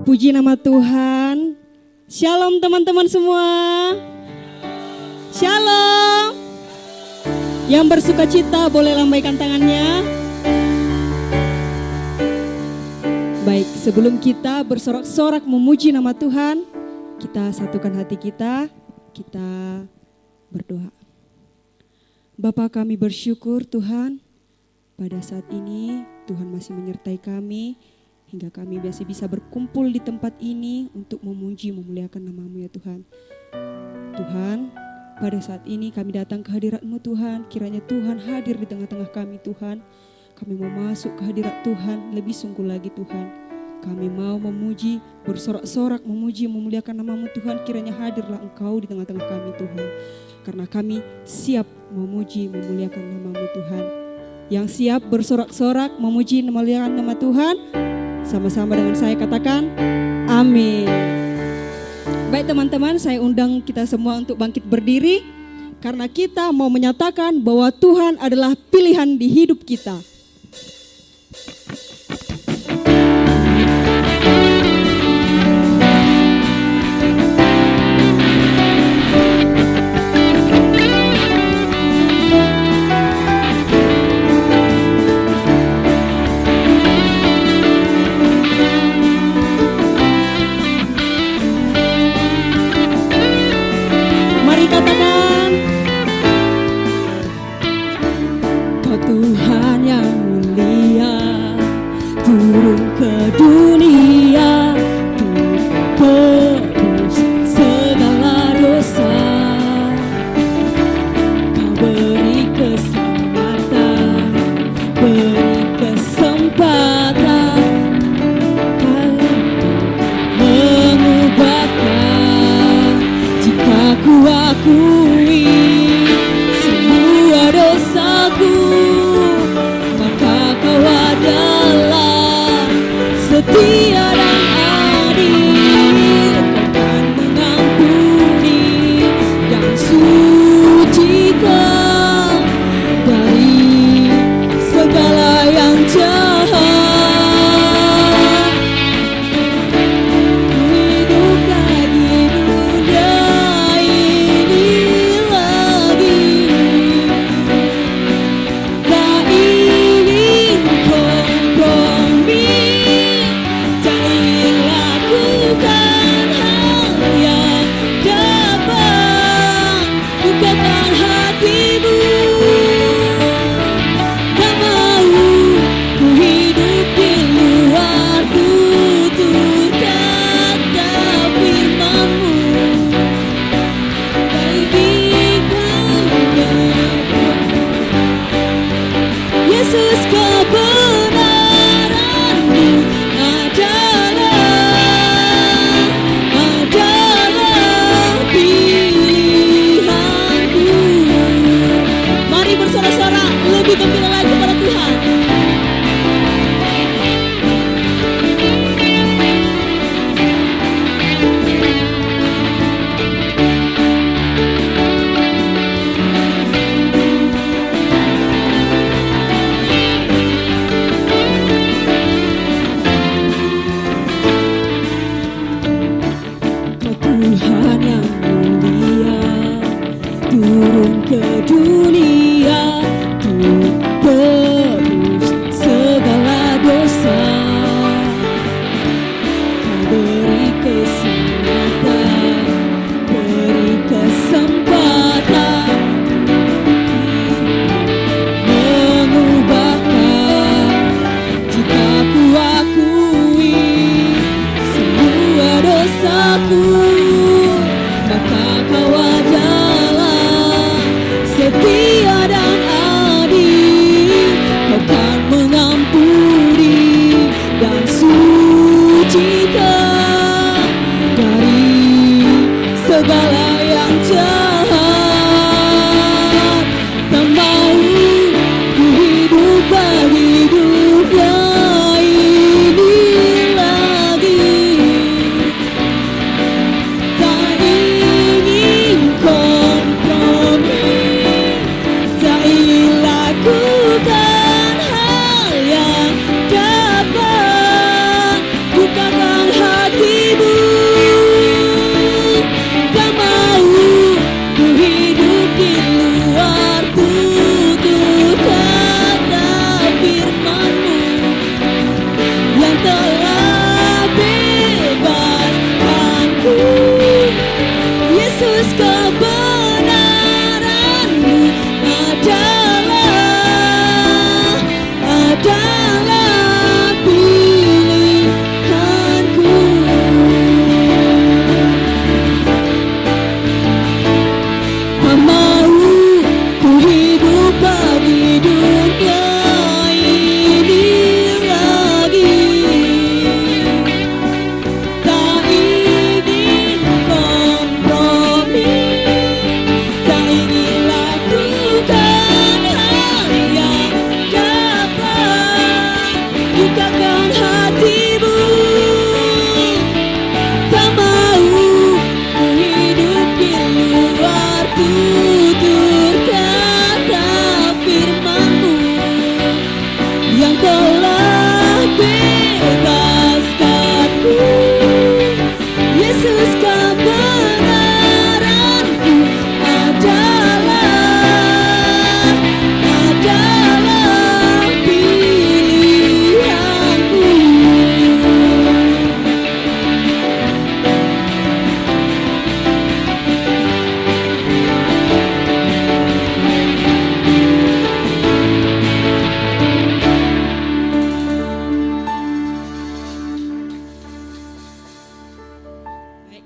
Puji nama Tuhan. Shalom teman-teman semua. Shalom. Yang bersuka cita boleh lambaikan tangannya. Baik, sebelum kita bersorak-sorak memuji nama Tuhan, kita satukan hati kita berdoa. Bapa, kami bersyukur Tuhan, pada saat ini Tuhan masih menyertai kami, hingga kami masih bisa berkumpul di tempat ini untuk memuji, memuliakan nama-Mu ya Tuhan. Tuhan, pada saat ini kami datang ke hadirat-Mu Tuhan, kiranya Tuhan hadir di tengah-tengah kami Tuhan. Kami mau masuk ke hadirat Tuhan lebih sungguh lagi Tuhan. Kami mau memuji, bersorak-sorak, memuji, memuliakan nama-Mu Tuhan, kiranya hadirlah Engkau di tengah-tengah kami Tuhan. Karena kami siap memuji, memuliakan nama-Mu Tuhan. Yang siap bersorak-sorak, memuji, memuliakan nama Tuhan, sama-sama dengan saya katakan, amin. Baik teman-teman, saya undang kita semua untuk bangkit berdiri, karena kita mau menyatakan bahwa Tuhan adalah pilihan di hidup kita. Tuhan yang mulia turun ke dunia untuk tebus segala dosa. Kau beri keselamatan, beri kesempatan, mengubahkan jika ku akui semua dosaku. Setia dan adil, Kau kan mengampuni yang suci Kau dari segala yang jahat. Ku hidup lagi dunia ini lagi, tak ingin kompromi.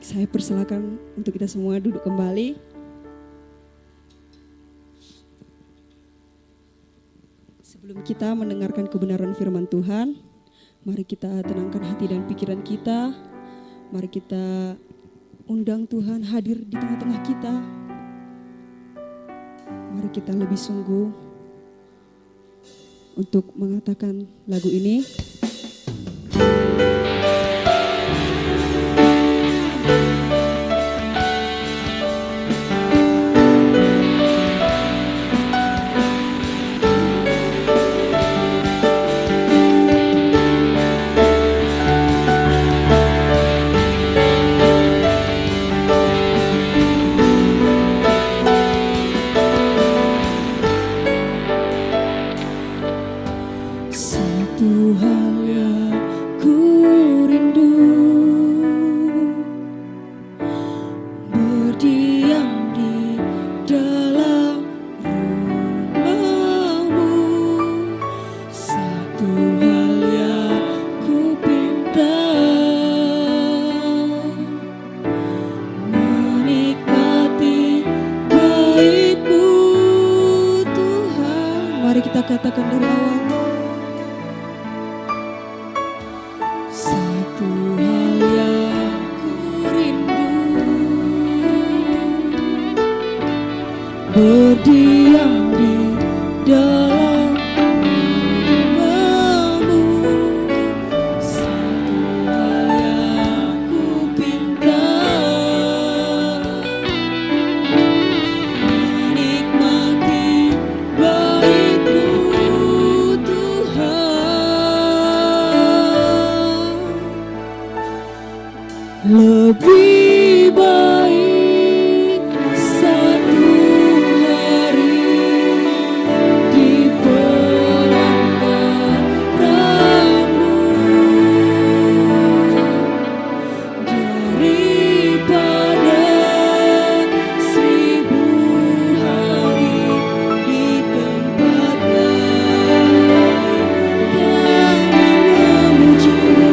Saya persilakan untuk kita semua duduk kembali. Sebelum kita mendengarkan kebenaran firman Tuhan, mari kita tenangkan hati dan pikiran kita. Mari kita undang Tuhan hadir di tengah-tengah kita. Mari kita lebih sungguh untuk mengatakan lagu ini. Satu hal yang ku rindu, berdiam di dalam rumah-Mu. Satu hal yang ku pinta, menikmati baik-Mu Tuhan. Mari kita katakan dari awal. Satu hal yang ku rindu, berdiam di dalam rumah-Mu. Satu hal yang ku pinta, menikmati baik-Mu Tuhan. Lebih baik satu hari di pelataran-Mu daripada 1000 hari di tempat lain. Kami memuji-Mu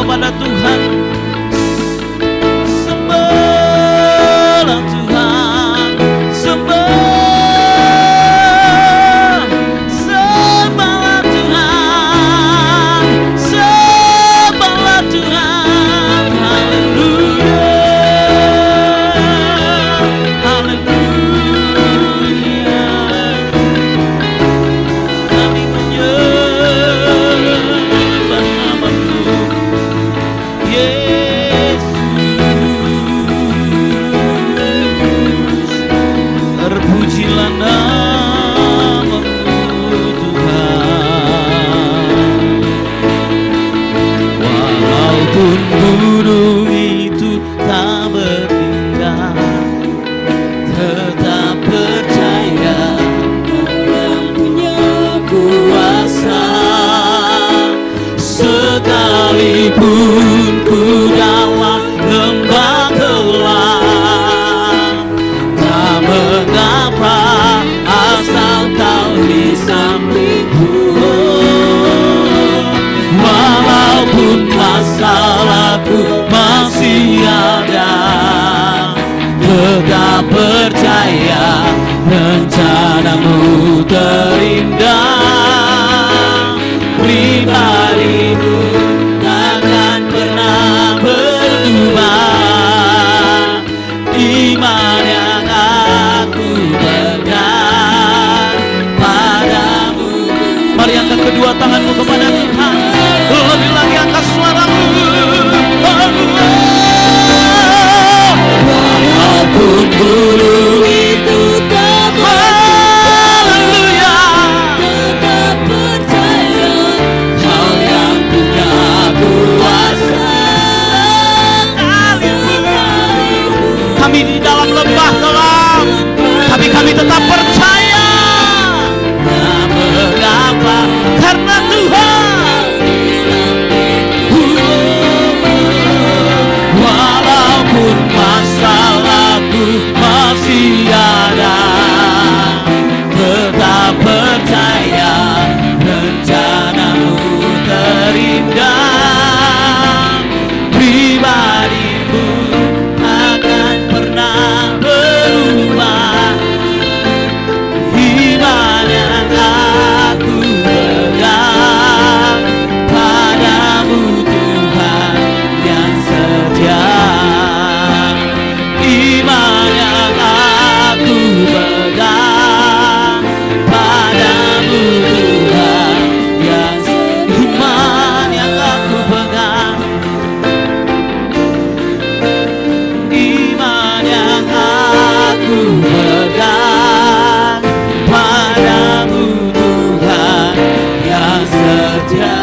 Sembahlah Tuhan, angkat kedua tanganmu kepada Tuhan. Lebih lagi angkat suaramu. Walaupun burung itu tak haleluya, tetap percaya Kau yang punya kuasa. Kami di dalam lembah gelap, tapi kami tetap percaya. Tak mengapa, karena Tuhan walaupun masalahku masih ada, tetap percaya rencanamu terindah. Pribadimu akan pernah berubah. Iman yang aku pegang padamu Tuhan yang setia. Iman yang aku pegang padamu Tuhan yang setia. Iman yang aku pegang, iman yang aku pegang padamu Tuhan yang setia.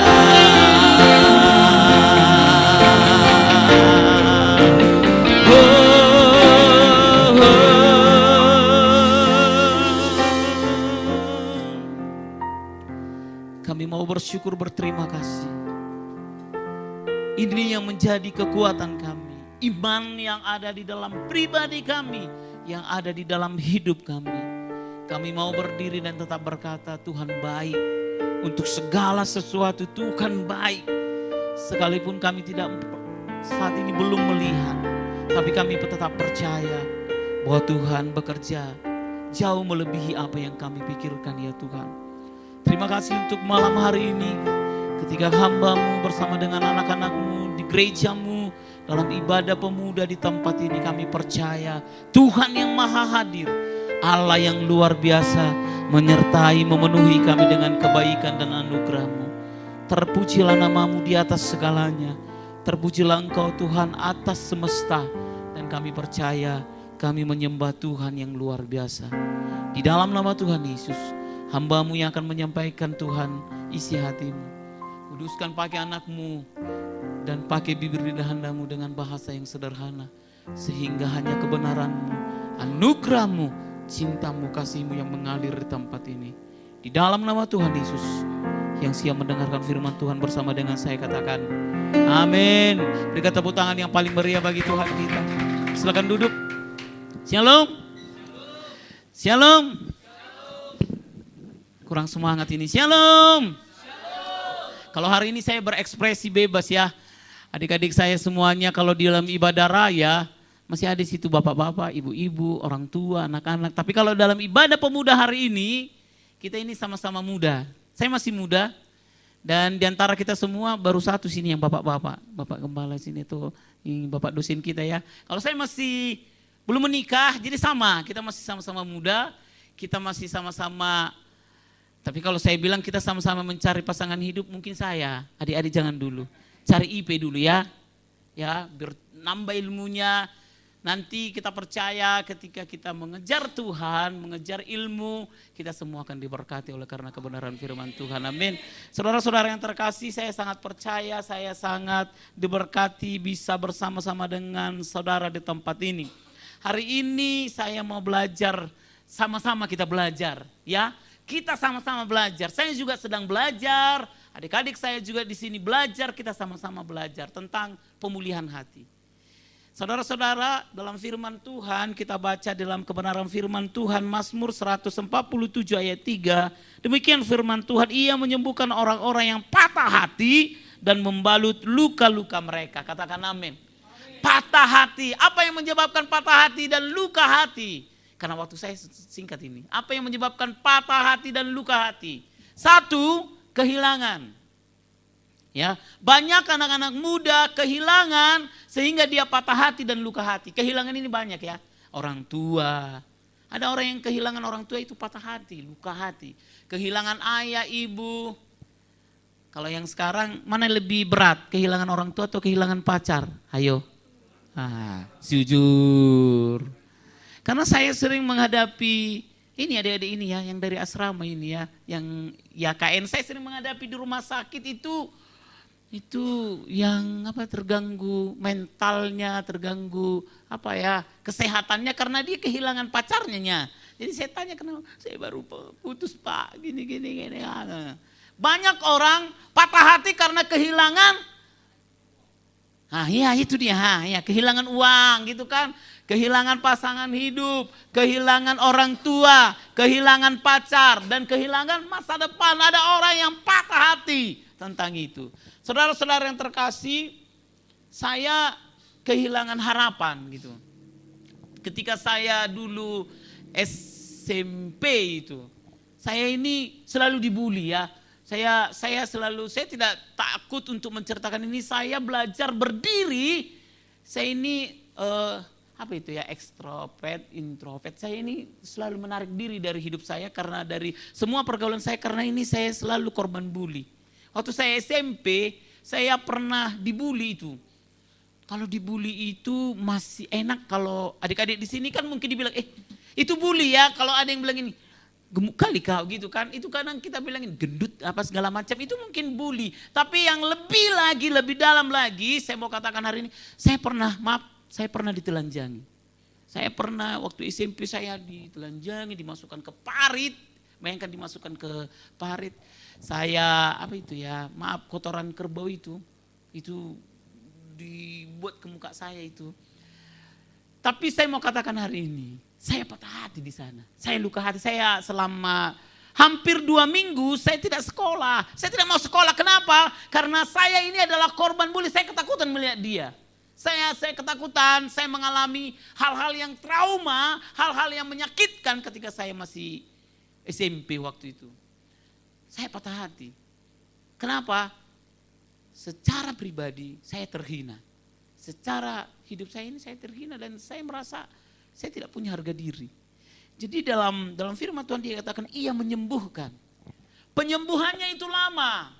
Kami mau bersyukur, berterima kasih. Ini yang menjadi kekuatan kami. Iman yang ada di dalam pribadi kami, yang ada di dalam hidup kami. Kami mau berdiri dan tetap berkata, Tuhan baik. Untuk segala sesuatu Tuhan baik. Sekalipun kami tidak saat ini belum melihat, tapi kami tetap percaya bahwa Tuhan bekerja jauh melebihi apa yang kami pikirkan ya Tuhan. Terima kasih untuk malam hari ini, ketika hamba-Mu bersama dengan anak-anak-Mu di gereja-Mu, dalam ibadah pemuda di tempat ini, kami percaya Tuhan yang maha hadir, Allah yang luar biasa, menyertai, memenuhi kami dengan kebaikan dan anugerah-Mu. Terpujilah nama-Mu di atas segalanya, terpujilah Engkau Tuhan atas semesta, dan kami percaya kami menyembah Tuhan yang luar biasa. Di dalam nama Tuhan Yesus, hamba-Mu yang akan menyampaikan Tuhan isi hati-Mu. Kuduskan pakai anak-Mu dan pakai bibir lidah-Mu dengan bahasa yang sederhana, sehingga hanya kebenaran-Mu, anugerah-Mu, cinta-Mu, kasih-Mu yang mengalir di tempat ini. Di dalam nama Tuhan Yesus, yang siap mendengarkan firman Tuhan bersama dengan saya katakan amin. Berikan tepuk tangan yang paling meriah bagi Tuhan kita. Silakan duduk. Shalom. Shalom. Kurang semangat ini. Shalom. Kalau hari ini saya berekspresi bebas ya. Adik-adik saya semuanya kalau di dalam ibadah raya masih ada di situ bapak-bapak, ibu-ibu, orang tua, anak-anak. Tapi kalau dalam ibadah pemuda hari ini, kita ini sama-sama muda. Saya masih muda dan di antara kita semua baru satu sini yang bapak-bapak. Bapak gembala sini tuh, ini bapak dosen kita ya. Kalau saya masih belum menikah, jadi sama. Kita masih sama-sama muda, kita masih sama-sama. Tapi kalau saya bilang kita sama-sama mencari pasangan hidup, mungkin saya, adik-adik jangan dulu. Cari IP dulu ya. Ya, biar nambah ilmunya. Nanti kita percaya ketika kita mengejar Tuhan, mengejar ilmu, kita semua akan diberkati oleh karena kebenaran firman Tuhan. Amin. Saudara-saudara yang terkasih, saya sangat percaya, saya sangat diberkati bisa bersama-sama dengan saudara di tempat ini. Hari ini saya mau belajar, sama-sama kita belajar ya. Kita sama-sama belajar. Saya juga sedang belajar, adik-adik saya juga di sini belajar, kita sama-sama belajar tentang pemulihan hati. Saudara-saudara, dalam firman Tuhan kita baca dalam kebenaran firman Tuhan Mazmur 147 ayat 3. Demikian firman Tuhan, Ia menyembuhkan orang-orang yang patah hati dan membalut luka-luka mereka. Katakan amin. Patah hati, apa yang menyebabkan patah hati dan luka hati? Karena waktu saya singkat ini. Apa yang menyebabkan patah hati dan luka hati? Satu, kehilangan. Ya, banyak anak-anak muda kehilangan sehingga dia patah hati dan luka hati. Kehilangan ini banyak ya. Orang tua. Ada orang yang kehilangan orang tua itu patah hati, luka hati. Kehilangan ayah, ibu. Kalau yang sekarang mana lebih berat, kehilangan orang tua atau kehilangan pacar? Ayo. Jujur. Karena saya sering menghadapi ini adik-adik ini ya, yang dari asrama ini ya, yang ya KN saya sering menghadapi di rumah sakit itu yang terganggu mentalnya, terganggu kesehatannya karena dia kehilangan pacarnya. Jadi saya tanya kenapa, saya baru putus Pak, gini. Banyak orang patah hati karena kehilangan, itu dia, kehilangan uang gitu kan, kehilangan pasangan hidup, kehilangan orang tua, kehilangan pacar, dan kehilangan masa depan. Ada orang yang patah hati tentang itu. Saudara-saudara yang terkasih, saya kehilangan harapan gitu. Ketika saya dulu SMP itu, saya ini selalu dibully ya. Saya tidak takut untuk menceritakan ini. Saya belajar berdiri. Saya ini ekstrovert, introvert. Saya ini selalu menarik diri dari hidup saya karena dari semua pergaulan saya, karena ini saya selalu korban bully. Waktu saya SMP, saya pernah dibully itu. Kalau dibully itu masih enak, kalau adik-adik di sini kan mungkin dibilang, itu bully ya. Kalau ada yang bilang ini, gemuk kali kau gitu kan. Itu kadang kita bilangin gendut apa segala macam, itu mungkin bully. Tapi yang lebih dalam lagi, saya mau katakan hari ini, saya pernah ditelanjangi. Saya pernah waktu SMP saya ditelanjangi, dimasukkan ke parit. Bayangkan dimasukkan ke parit. Saya kotoran kerbau itu dibuat ke muka saya itu. Tapi saya mau katakan hari ini, saya patah hati di sana. Saya luka hati. Saya selama hampir 2 minggu saya tidak sekolah. Saya tidak mau sekolah. Kenapa? Karena saya ini adalah korban bully. Saya ketakutan melihat dia. Saya ketakutan. Saya mengalami hal-hal yang trauma, hal-hal yang menyakitkan ketika saya masih SMP waktu itu. Saya patah hati. Kenapa? Secara pribadi saya terhina. Secara hidup saya ini saya terhina dan saya merasa saya tidak punya harga diri. Jadi dalam firman Tuhan dia katakan ia menyembuhkan. Penyembuhannya itu lama.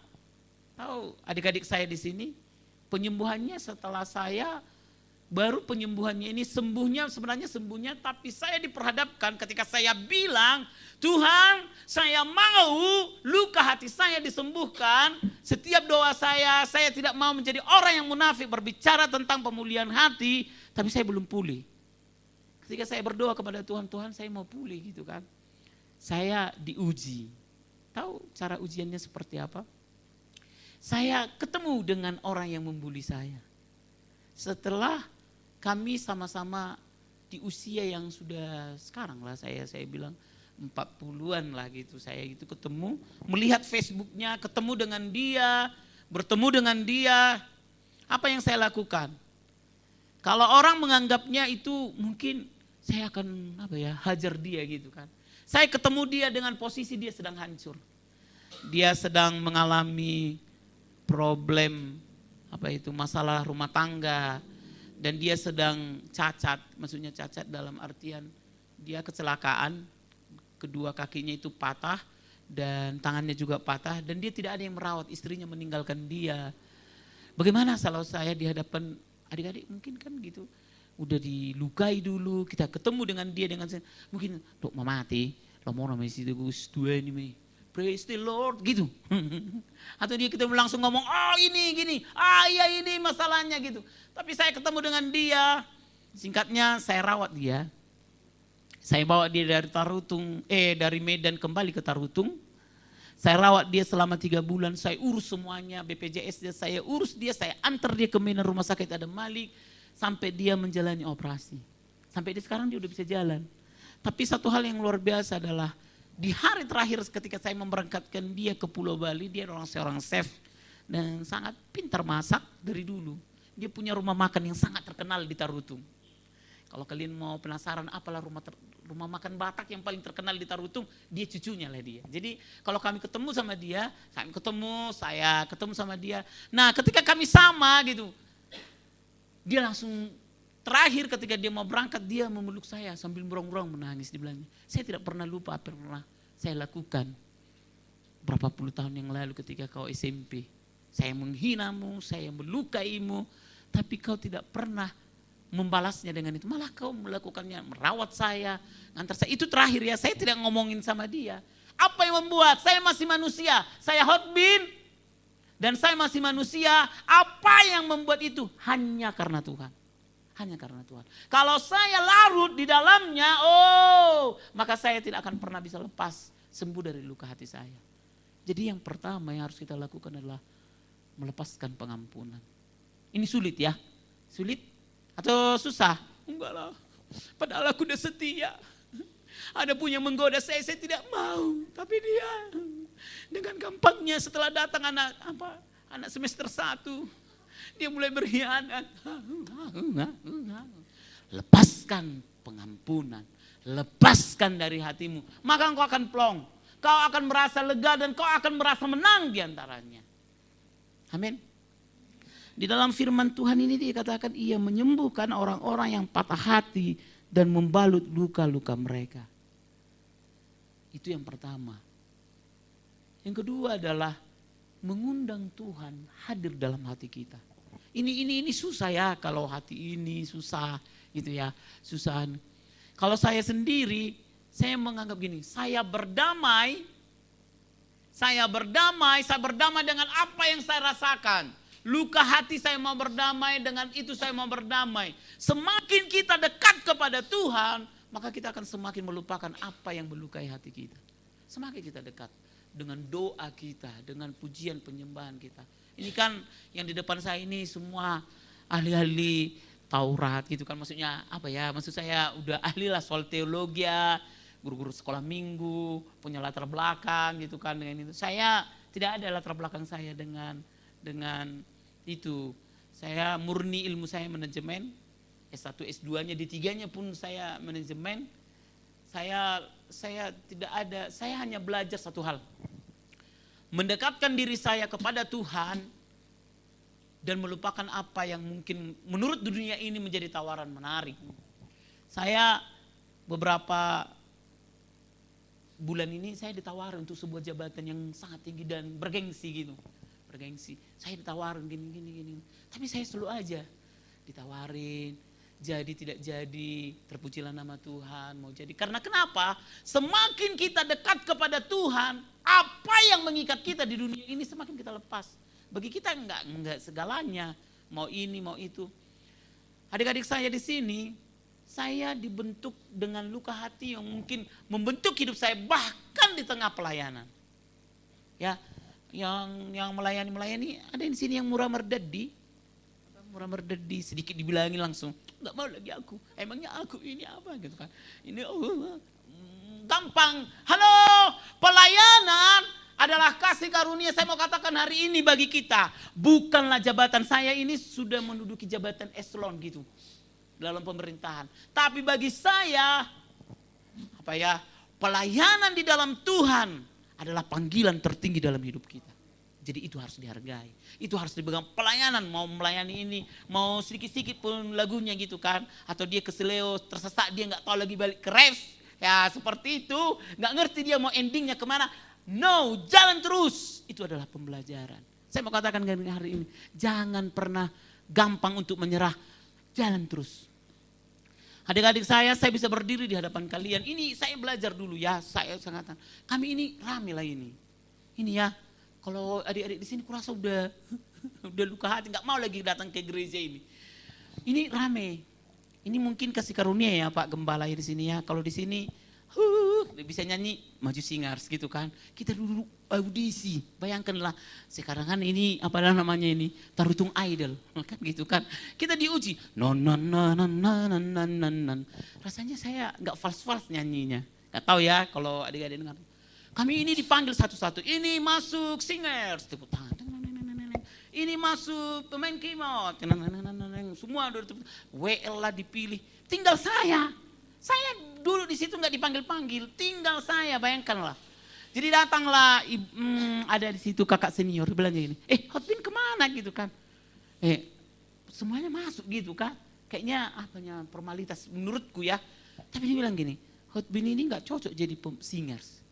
Tahu adik-adik saya di sini, penyembuhannya setelah saya, baru penyembuhannya ini sembuhnya tapi saya diperhadapkan ketika saya bilang, Tuhan saya mau luka hati saya disembuhkan. Setiap doa saya tidak mau menjadi orang yang munafik berbicara tentang pemulihan hati, tapi saya belum pulih. Ketika saya berdoa kepada Tuhan, Tuhan saya mau pulih gitu kan. Saya diuji. Tahu cara ujiannya seperti apa? Saya ketemu dengan orang yang membuli saya. Setelah kami sama-sama di usia yang sudah sekarang lah saya bilang 40-an lah gitu, saya itu ketemu, melihat Facebooknya, ketemu dengan dia, bertemu dengan dia. Apa yang saya lakukan? Kalau orang menganggapnya itu mungkin saya akan hajar dia gitu kan. Saya ketemu dia dengan posisi dia sedang hancur. Dia sedang mengalami problem masalah rumah tangga, dan dia sedang cacat, maksudnya cacat dalam artian dia kecelakaan, kedua kakinya itu patah dan tangannya juga patah, dan dia tidak ada yang merawat, istrinya meninggalkan dia. Bagaimana kalau saya di hadapan adik-adik mungkin kan gitu, udah dilukai dulu, kita ketemu dengan dia dengan mungkin dok mati, lo mau namanya situ gus dua ini, praise the Lord gitu. Atau dia kita langsung ngomong, ini gini, iya ini masalahnya gitu. Tapi saya ketemu dengan dia, singkatnya saya rawat dia. Saya bawa dia dari Medan kembali ke Tarutung. Saya rawat dia selama 3 bulan, saya urus semuanya, BPJS dia, saya urus dia, saya antar dia ke Medan Rumah Sakit Adam Malik, sampai dia menjalani operasi. Sampai dia sekarang dia udah bisa jalan. Tapi satu hal yang luar biasa adalah, di hari terakhir ketika saya memberangkatkan dia ke Pulau Bali, dia seorang chef dan sangat pintar masak dari dulu. Dia punya rumah makan yang sangat terkenal di Tarutung. Kalau kalian mau penasaran apalah rumah makan Batak yang paling terkenal di Tarutung, dia cucunya lah dia. Jadi kalau kami ketemu sama dia, saya ketemu sama dia. Nah ketika kami sama gitu, dia langsung terakhir ketika dia mau berangkat, dia memeluk saya sambil berong-berong menangis. Dia bilang, saya tidak pernah lupa apa yang pernah saya lakukan berapa puluh tahun yang lalu ketika kau SMP. Saya menghinamu, saya melukaimu, tapi kau tidak pernah membalasnya dengan itu. Malah kau melakukannya, merawat saya, ngantar saya. Itu terakhir ya, saya tidak ngomongin sama dia. Apa yang membuat saya masih manusia? Saya hotbin dan saya masih manusia. Apa yang membuat itu? Hanya karena Tuhan. Hanya karena Tuhan. Kalau saya larut di dalamnya, maka saya tidak akan pernah bisa lepas sembuh dari luka hati saya. Jadi yang pertama yang harus kita lakukan adalah melepaskan pengampunan. Ini sulit ya? Sulit? Atau susah? Enggak lah. Padahal aku udah setia. Ada pun yang menggoda saya tidak mau. Tapi dia dengan gampangnya setelah datang anak semester 1, dia mulai berkhianat. Lepaskan pengampunan. Lepaskan dari hatimu. Maka engkau akan plong. Kau akan merasa lega dan kau akan merasa menang diantaranya. Amin. Di dalam firman Tuhan ini dikatakan ia menyembuhkan orang-orang yang patah hati dan membalut luka-luka mereka. Itu yang pertama. Yang kedua adalah mengundang Tuhan hadir dalam hati kita. Ini susah ya, kalau hati ini susah gitu ya, susah. Kalau saya sendiri, saya menganggap gini, saya berdamai dengan apa yang saya rasakan. Luka hati saya mau berdamai, dengan itu saya mau berdamai. Semakin kita dekat kepada Tuhan, maka kita akan semakin melupakan apa yang melukai hati kita. Semakin kita dekat dengan doa kita, dengan pujian penyembahan kita. Ini kan yang di depan saya ini semua ahli-ahli Taurat gitu kan, maksudnya apa ya, maksud saya udah ahli lah soal teologi ya, guru-guru sekolah minggu, punya latar belakang gitu kan dengan itu. Saya tidak ada latar belakang saya dengan itu. Saya murni ilmu saya manajemen, S1, S2-nya, D3-nya pun saya manajemen. Saya tidak ada, saya hanya belajar satu hal. Mendekatkan diri saya kepada Tuhan dan melupakan apa yang mungkin menurut dunia ini menjadi tawaran menarik. Saya beberapa bulan ini saya ditawarin untuk sebuah jabatan yang sangat tinggi dan bergengsi gitu. Bergengsi. Saya ditawarin gini. Tapi saya selalu aja ditawarin, jadi tidak jadi, terpujilah nama Tuhan, mau jadi. Karena kenapa? Semakin kita dekat kepada Tuhan, apa yang mengikat kita di dunia ini semakin kita lepas. Bagi kita enggak segalanya, mau ini, mau itu. Adik-adik saya di sini, saya dibentuk dengan luka hati yang mungkin membentuk hidup saya bahkan di tengah pelayanan. Ya, yang melayani ada di sini yang murah merdedi, sedikit dibilangin langsung, nggak mau lagi aku, emangnya aku ini apa gitu kan? Ini gampang. Halo, pelayanan adalah kasih karunia. Saya mau katakan hari ini bagi kita, bukanlah jabatan saya ini sudah menduduki jabatan eselon gitu dalam pemerintahan. Tapi bagi saya, pelayanan di dalam Tuhan adalah panggilan tertinggi dalam hidup kita. Jadi itu harus dihargai. Itu harus dipegang. Pelayanan, mau melayani ini, mau sedikit-sedikit pun lagunya gitu kan. Atau dia keseleo, tersesat, dia gak tahu lagi balik ke ref. Ya seperti itu, gak ngerti dia mau endingnya kemana. No, jalan terus. Itu adalah pembelajaran. Saya mau katakan hari ini, jangan pernah gampang untuk menyerah. Jalan terus. Adik-adik saya bisa berdiri di hadapan kalian. Ini saya belajar dulu ya, saya sangat. Kami ini rame lah ini. Ini ya, kalau adik-adik di sini kurasa udah luka hati, nggak mau lagi datang ke gereja ini. Ini rame. Ini mungkin kasih karunia ya Pak Gembala di sini ya. Kalau di sini bisa nyanyi Maju Singers gitu kan. Kita dulu audisi. Bayangkanlah sekarang kan ini apa namanya ini Tarutung Idol kan gitu kan. Kita diuji. Rasanya saya nggak fals nyanyinya. Nggak tahu ya kalau adik-adik dengar. Kami ini dipanggil satu-satu. Ini masuk singers, tepuk tangan. Ini masuk pemain keyboard. Semua WL lah dipilih. Tinggal saya. Saya dulu di situ nggak dipanggil-panggil, tinggal saya, bayangkanlah. Jadi datanglah ada di situ kakak senior bilang gini, Hotbin kemana gitu kan? Semuanya masuk gitu kan? Kayaknya formalitas menurutku ya. Tapi dia bilang gini, Hotbin ini nggak cocok jadi singers,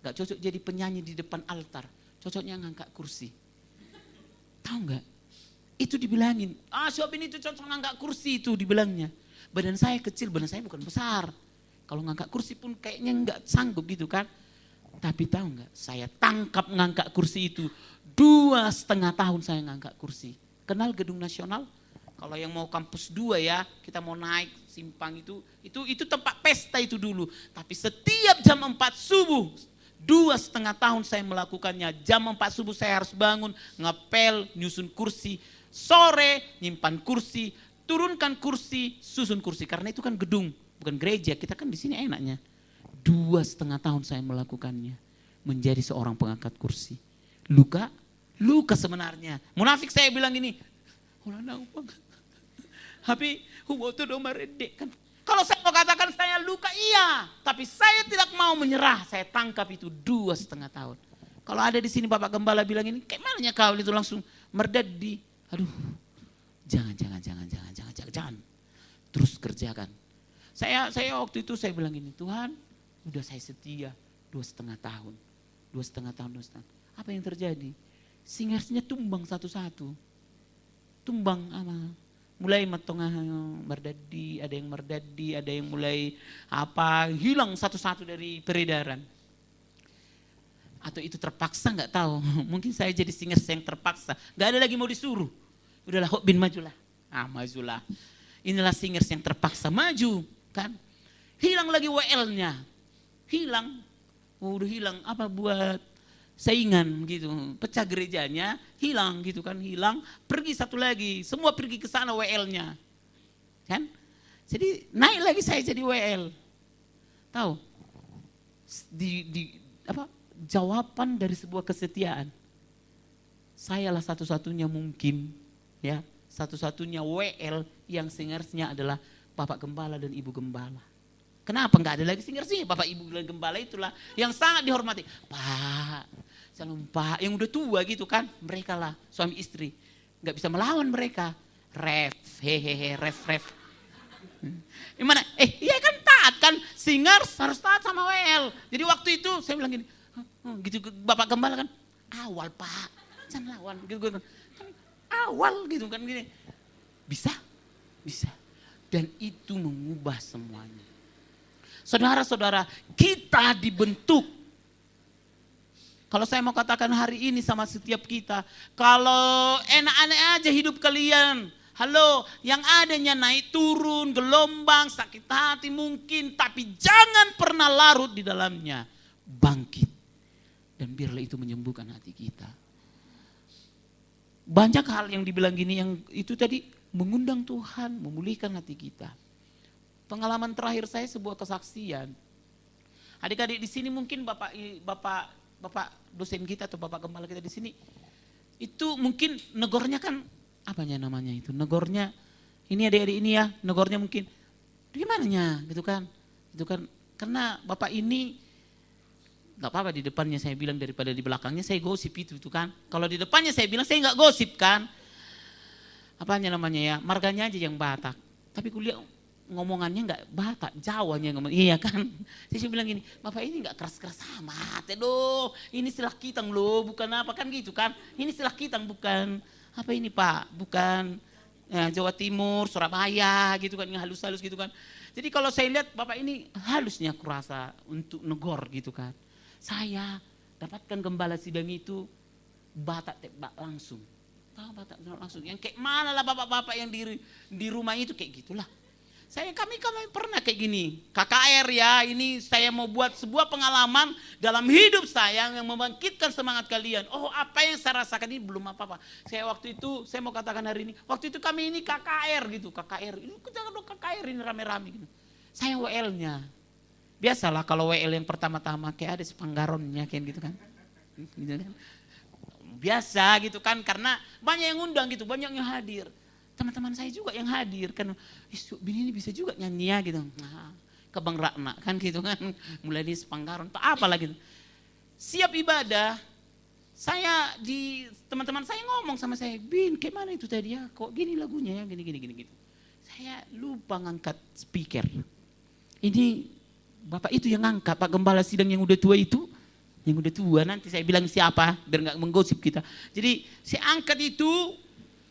Gak cocok jadi penyanyi di depan altar. Cocoknya ngangkat kursi. Tahu gak? Itu dibilangin. Si Obin itu cocok ngangkat kursi itu dibilangnya. Badan saya kecil, badan saya bukan besar. Kalau ngangkat kursi pun kayaknya gak sanggup gitu kan. Tapi tahu gak? Saya tangkap ngangkat kursi itu. 2,5 tahun saya ngangkat kursi. Kenal Gedung Nasional? Kalau yang mau kampus 2 ya, kita mau naik simpang itu tempat pesta itu dulu. Tapi setiap jam 4 subuh, 2,5 tahun saya melakukannya. Jam 4 subuh saya harus bangun, ngepel, nyusun kursi. Sore nyimpan kursi, turunkan kursi, susun kursi. Karena itu kan gedung, bukan gereja. Kita kan di sini enaknya. 2,5 tahun saya melakukannya. Menjadi seorang pengangkat kursi. Luka sebenarnya. Munafik saya bilang gini, tapi waktu doma redek kan. Kalau saya mau katakan saya luka, iya. Tapi saya tidak mau menyerah. Saya tangkap itu 2,5 tahun. Kalau ada di sini Bapak Gembala bilang ini, kayak mananya kau itu langsung merdadi. Aduh, jangan. Terus kerjakan. Saya waktu itu saya bilang gini, Tuhan udah saya setia 2,5 tahun. 2,5 tahun. Apa yang terjadi? Singersnya tumbang satu-satu. Tumbang ama. Mulai matongah merdadi, ada yang mulai hilang satu-satu dari peredaran. Atau itu terpaksa nggak tahu. Mungkin saya jadi singers yang terpaksa. Nggak ada lagi mau disuruh. Udahlah Bin majulah. Majulah. Inilah singers yang terpaksa maju kan. Hilang lagi WL-nya. Udah hilang apa buat saingan gitu, pecah gerejanya, hilang gitu kan, pergi satu lagi, semua pergi ke sana WL-nya, kan? Jadi naik lagi saya jadi WL, tahu? Jawaban dari sebuah kesetiaan, sayalah satu-satunya mungkin, ya, satu-satunya WL yang singersnya adalah Bapak Gembala dan Ibu Gembala. Kenapa nggak ada lagi singersnya? Bapak Ibu Gembala itulah yang sangat dihormati. Pak, yang udah tua gitu kan, mereka lah suami istri, nggak bisa melawan mereka. Ref. Gimana? Iya kan taat kan, singers harus taat sama WL. Jadi waktu itu saya bilang gini, gitu Bapak Gembala kan, awal Pak, jangan lawan, gitu kan, awal gitu kan gini, bisa, dan itu mengubah semuanya. Saudara-saudara, kita dibentuk. Kalau saya mau katakan hari ini sama setiap kita, kalau enak-enak aja hidup kalian, halo, yang adanya naik turun, gelombang, sakit hati mungkin, tapi jangan pernah larut di dalamnya. Bangkit. Dan biarlah itu menyembuhkan hati kita. Banyak hal yang dibilang gini, yang itu tadi mengundang Tuhan, memulihkan hati kita. Pengalaman terakhir saya sebuah kesaksian. Adik-adik di sini mungkin bapak dosen kita atau Bapak Gembala kita di sini itu mungkin negornya kan apanya namanya itu? Negornya ini adik-adik ini ya, negornya mungkin gimana gitu kan? Itu kan karena Bapak ini enggak apa-apa di depannya saya bilang daripada di belakangnya saya gosip itu kan. Kalau di depannya saya bilang saya enggak gosip kan. Apanya namanya ya? Marganya aja yang Batak. Tapi kuliah ngomongannya enggak Batak, Jawanya ngomong. Iya kan? Saya bilang gini, Bapak ini enggak keras-keras amat. Aduh, ini silah kitang loh, bukan apa kan gitu kan. Ini silah kitang bukan apa ini Pak, bukan Jawa Timur, Surabaya gitu kan, yang halus-halus gitu kan. Jadi kalau saya lihat Bapak ini halusnya kurasa untuk negor gitu kan. Saya dapatkan gembala sidang itu Batak tebak langsung. Tahu Batak langsung. Yang kayak mana lah bapak-bapak yang di rumah itu kayak gitulah. Kami pernah kayak gini, KKR ya, ini saya mau buat sebuah pengalaman dalam hidup saya yang membangkitkan semangat kalian. Oh apa yang saya rasakan ini belum apa-apa. Waktu itu, saya mau katakan hari ini, waktu itu kami ini KKR gitu, ini kita KKR ini rame-rame gitu. Saya WL-nya, biasalah kalau WL yang pertama-tama kayak ada sepanggaronnya kayak gitu kan. Gitu kan. Biasa gitu kan, karena banyak yang undang gitu, banyak yang hadir. Teman-teman saya juga yang hadir kan, bini ini bisa juga nyanyi ya gitu. Nah, ke Bang Rakna kan gitu kan, mulai di Sepanggaron atau apalah gitu. Siap ibadah, teman-teman saya ngomong sama saya, Bin kayak mana itu tadi ya, kok gini lagunya ya, gini gitu. Saya lupa ngangkat speaker. Ini Bapak itu yang ngangkat, Pak Gembala sidang yang udah tua itu, yang udah tua, nanti saya bilang siapa biar nggak menggosip kita. Jadi saya angkat itu,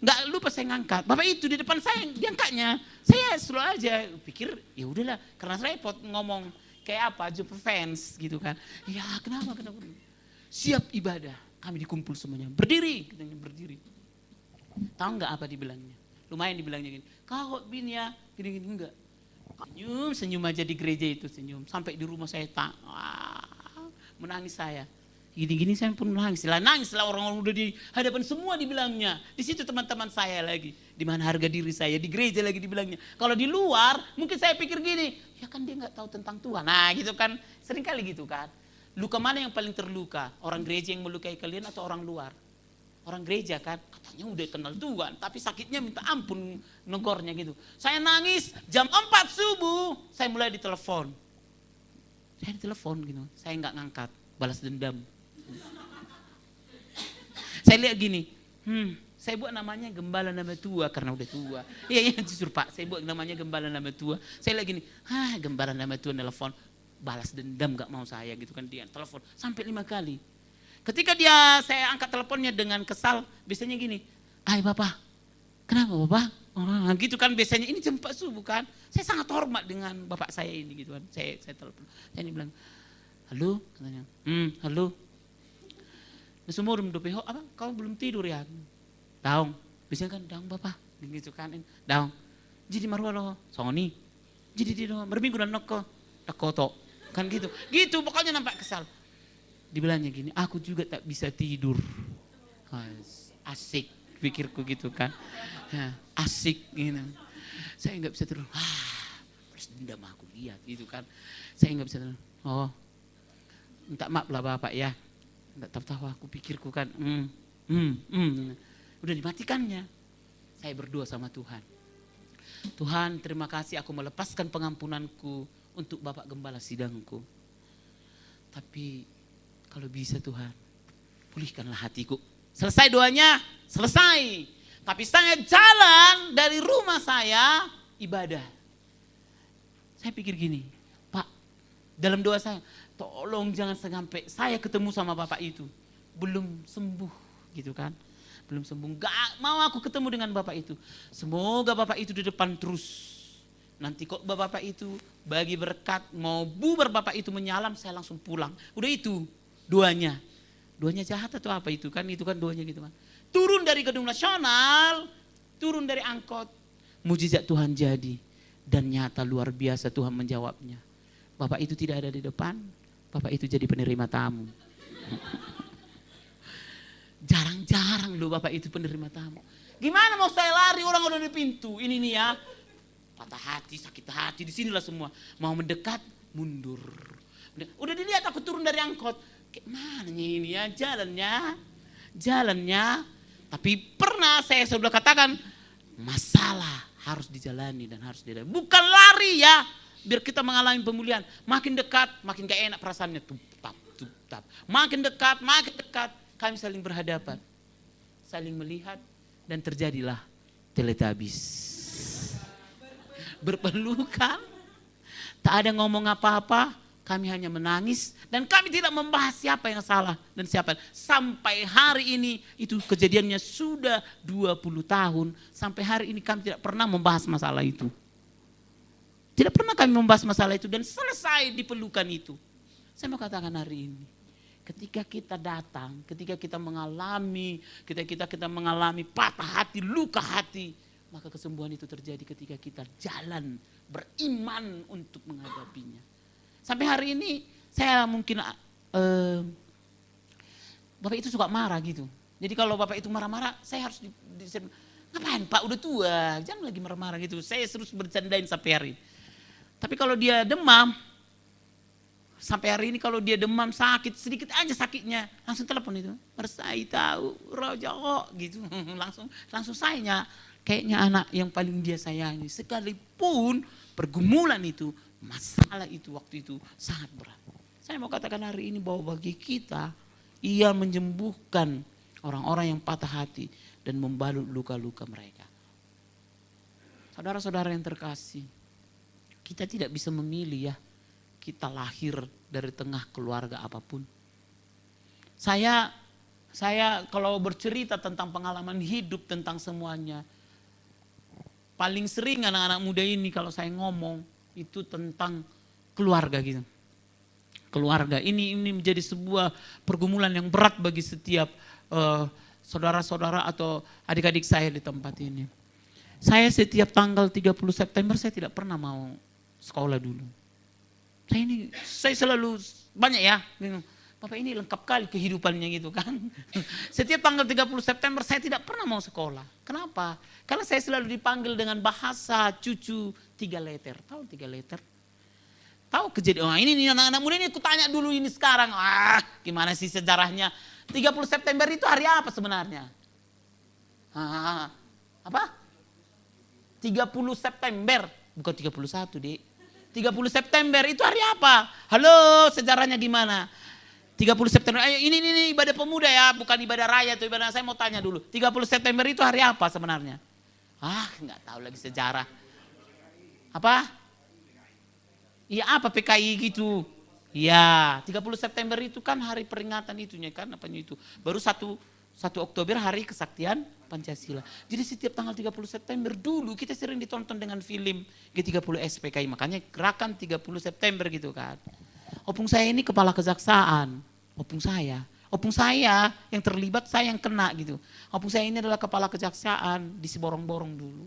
nggak lupa saya ngangkat. Bapak itu di depan saya diangkatnya. Saya selalu aja pikir ya udahlah, karena repot ngomong kayak apa, jumpa fans gitu kan. Ya kenapa? Siap ibadah, kami dikumpul semuanya. Berdiri, katanya berdiri. Tahu nggak apa dibilangnya? Lumayan dibilangnya gini, kau bin ya, gini-gini enggak. Senyum aja di gereja itu, senyum. Sampai di rumah saya menangis saya. Gini-gini saya pun nangis lah orang-orang udah di hadapan semua dibilangnya. Di situ teman-teman saya lagi. Di mana harga diri saya, di gereja lagi dibilangnya. Kalau di luar mungkin saya pikir gini, ya kan dia nggak tahu tentang Tuhan. Nah gitu kan, sering kali gitu kan. Luka mana yang paling terluka? Orang gereja yang melukai kalian atau orang luar? Orang gereja kan, katanya udah kenal Tuhan, tapi sakitnya minta ampun negornya gitu. Saya nangis jam 4 subuh, saya mulai ditelepon. Saya ditelepon gitu, saya nggak ngangkat, balas dendam. Saya lihat gini, saya buat namanya Gembala Nama Tua karena udah tua. Iya justru Pak, saya buat namanya Gembala Nama Tua. Saya lihat gini, Gembala Nama Tua nelfon, balas dendam gak mau saya gitu kan, dia telepon sampai 5 kali. Ketika saya angkat teleponnya dengan kesal, biasanya gini, "Hai Bapak, kenapa Bapak?" Gitu kan biasanya, ini jam 4 subuh kan. Saya sangat hormat dengan Bapak saya ini gitu kan. Saya telepon, saya ini bilang, "Halo," katanya. "Halo. Nasumurum dopeho, apa? Kau belum tidur ya?" "Daong." Biasanya kan, "Daong Bapak." Gitu kan. "Daong. Jadi marwah loh, Sony. Jadi dia berminggu dan noko, takoto." Kan gitu. Gitu pokoknya nampak kesal. Dibilangnya gini, "Aku juga tak bisa tidur." Asik pikirku gitu kan. Ya, asik gitu. Saya nggak bisa tidur. Terus dendam aku lihat gitu kan. Saya nggak bisa tidur. "Oh, minta maaf lah Bapak ya." Nggak tahu aku pikirku kan. Udah dimatikannya. Saya berdoa sama Tuhan. "Tuhan, terima kasih aku melepaskan pengampunanku untuk Bapak Gembala sidangku. Tapi kalau bisa Tuhan, pulihkanlah hatiku." Selesai doanya, selesai. Tapi saya jalan dari rumah saya, ibadah. Saya pikir gini, Pak, dalam doa saya, tolong jangan sampai saya ketemu sama Bapak itu. Belum sembuh gitu kan. Belum sembuh, gak mau aku ketemu dengan Bapak itu. Semoga Bapak itu di depan terus. Nanti kok Bapak itu bagi berkat, mau bubar Bapak itu menyalam, saya langsung pulang. Udah itu doanya. Doanya jahat atau apa itu kan doanya gitu kan. Turun dari gedung nasional, turun dari angkot, mujizat Tuhan jadi. Dan nyata luar biasa Tuhan menjawabnya. Bapak itu tidak ada di depan, Bapak itu jadi penerima tamu. Jarang-jarang loh Bapak itu penerima tamu. Gimana mau saya lari, orang udah di pintu. Ini nih ya, patah hati, sakit hati, di sinilah semua. Mau mendekat, mundur. Udah dilihat aku turun dari angkot. Kayak mana ini ya jalannya. Tapi pernah saya sudah katakan, masalah harus dijalani dan harus dijalani. Bukan lari ya, biar kita mengalami pemulihan. Makin dekat, makin gak enak perasaannya. Tup-tap. Makin dekat, kami saling berhadapan. Saling melihat dan terjadilah teletabis. Berpelukan, tak ada ngomong apa-apa. Kami hanya menangis dan kami tidak membahas siapa yang salah dan siapa. Sampai hari ini itu kejadiannya sudah 20 tahun. Sampai hari ini kami tidak pernah membahas masalah itu. Tidak pernah kami membahas masalah itu dan selesai di pelukan itu. Saya mau katakan hari ini, ketika kita datang, ketika kita mengalami patah hati, luka hati, maka kesembuhan itu terjadi ketika kita jalan beriman untuk menghadapinya. Sampai hari ini saya mungkin Bapak itu suka marah gitu. Jadi kalau Bapak itu marah-marah, saya harus ngapain Pak udah tua, jangan lagi marah-marah gitu. Saya terus bercandain sampai hari ini. Tapi kalau dia demam, sampai hari ini kalau dia demam sakit, sedikit aja sakitnya, langsung telepon itu. Saya tahu, Rojo gitu. langsung sayanya, kayaknya anak yang paling dia sayangi. Sekalipun pergumulan itu, masalah itu waktu itu sangat berat. Saya mau katakan hari ini bahwa bagi kita, ia menyembuhkan orang-orang yang patah hati dan membalut luka-luka mereka. Saudara-saudara yang terkasih, kita tidak bisa memilih ya, kita lahir dari tengah keluarga apapun. Saya kalau bercerita tentang pengalaman hidup, tentang semuanya, paling sering anak-anak muda ini kalau saya ngomong itu tentang keluarga gitu. Keluarga ini menjadi sebuah pergumulan yang berat bagi setiap saudara-saudara atau adik-adik saya di tempat ini. Saya setiap tanggal 30 September saya tidak pernah mau sekolah dulu. Saya selalu banyak ya, Bapak ini lengkap kali kehidupannya gitu kan. Setiap tanggal 30 September saya tidak pernah mau sekolah. Kenapa? Karena saya selalu dipanggil dengan bahasa cucu 3 letter. Tahu 3 letter? Tahu kejadian, ini anak-anak muda ini aku tanya dulu ini sekarang. Gimana sih sejarahnya? 30 September itu hari apa sebenarnya? Apa? 30 September, bukan 31 Dek. 30 September itu hari apa? Halo, sejarahnya gimana? 30 September, ini ibadah pemuda ya, bukan ibadah raya atau ibadah, saya mau tanya dulu. 30 September itu hari apa sebenarnya? Nggak tahu lagi sejarah. Apa? Iya apa PKI gitu? Ya, 30 September itu kan hari peringatan itunya kan, apanya itu. Baru 1 Oktober hari kesaktian Pancasila. Jadi setiap tanggal 30 September dulu kita sering ditonton dengan film G30 SPKI. Makanya gerakan 30 September gitu kan. Opung saya ini kepala kejaksaan. Opung saya yang terlibat, saya yang kena gitu. Opung saya ini adalah kepala kejaksaan di Siborong-Borong dulu.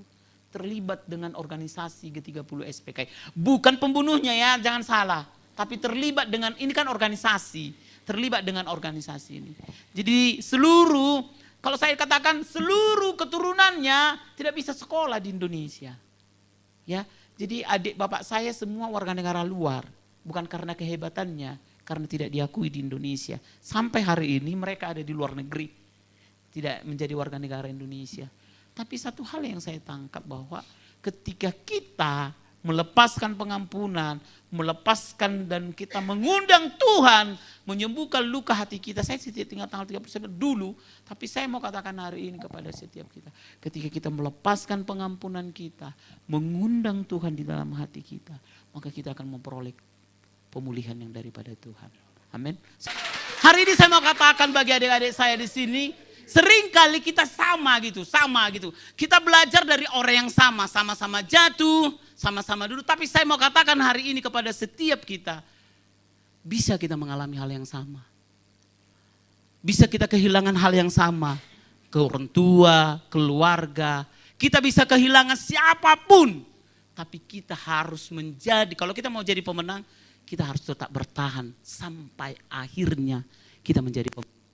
Terlibat dengan organisasi G30 SPKI. Bukan pembunuhnya ya, jangan salah. Tapi terlibat dengan, ini kan organisasi. Terlibat dengan organisasi ini. Jadi kalau saya katakan seluruh keturunannya tidak bisa sekolah di Indonesia. Ya, jadi adik bapak saya semua warga negara luar. Bukan karena kehebatannya, karena tidak diakui di Indonesia. Sampai hari ini mereka ada di luar negeri. Tidak menjadi warga negara Indonesia. Tapi satu hal yang saya tangkap bahwa ketika kita melepaskan pengampunan, melepaskan dan kita mengundang Tuhan menyembuhkan luka hati kita. Saya setiap tinggal tanggal 30 September dulu, tapi saya mau katakan hari ini kepada setiap kita. Ketika kita melepaskan pengampunan kita, mengundang Tuhan di dalam hati kita, maka kita akan memperoleh pemulihan yang daripada Tuhan. Amin. Hari ini saya mau katakan bagi adik-adik saya di sini, sering kali kita sama gitu. Kita belajar dari orang yang sama-sama jatuh, sama-sama dulu. Tapi saya mau katakan hari ini kepada setiap kita, bisa kita mengalami hal yang sama. Bisa kita kehilangan hal yang sama. Ke orang tua, keluarga. Kita bisa kehilangan siapapun. Tapi kita harus menjadi, kalau kita mau jadi pemenang, kita harus tetap bertahan sampai akhirnya kita menjadi pemenang.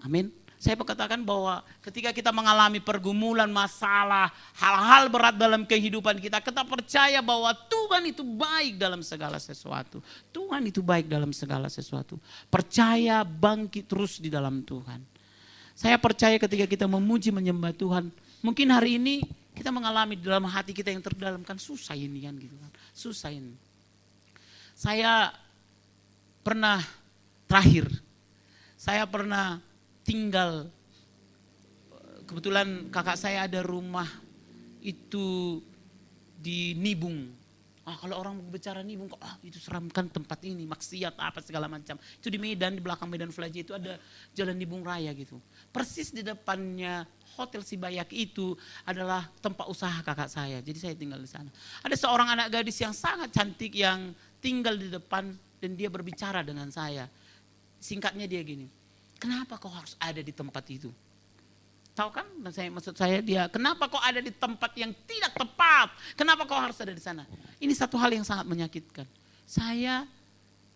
Amin. Saya katakan bahwa ketika kita mengalami pergumulan, masalah, hal-hal berat dalam kehidupan kita percaya bahwa Tuhan itu baik dalam segala sesuatu. Tuhan itu baik dalam segala sesuatu. Percaya, bangkit terus di dalam Tuhan. Saya percaya ketika kita memuji menyembah Tuhan, mungkin hari ini kita mengalami di dalam hati kita yang terdalam kan susah ini kan gitu kan. Susah ini. Saya pernah tinggal, kebetulan kakak saya ada rumah itu di Nibung. Kalau orang bicara Nibung, itu seram kan tempat ini, maksiat apa segala macam. Itu di Medan, di belakang Medan Flaji itu ada jalan Nibung Raya gitu. Persis di depannya Hotel Sibayak itu adalah tempat usaha kakak saya. Jadi saya tinggal di sana. Ada seorang anak gadis yang sangat cantik yang tinggal di depan dan dia berbicara dengan saya. Singkatnya dia gini, kenapa kau harus ada di tempat itu? Tahu kan maksud saya dia, kenapa kau ada di tempat yang tidak tepat? Kenapa kau harus ada di sana? Ini satu hal yang sangat menyakitkan. Saya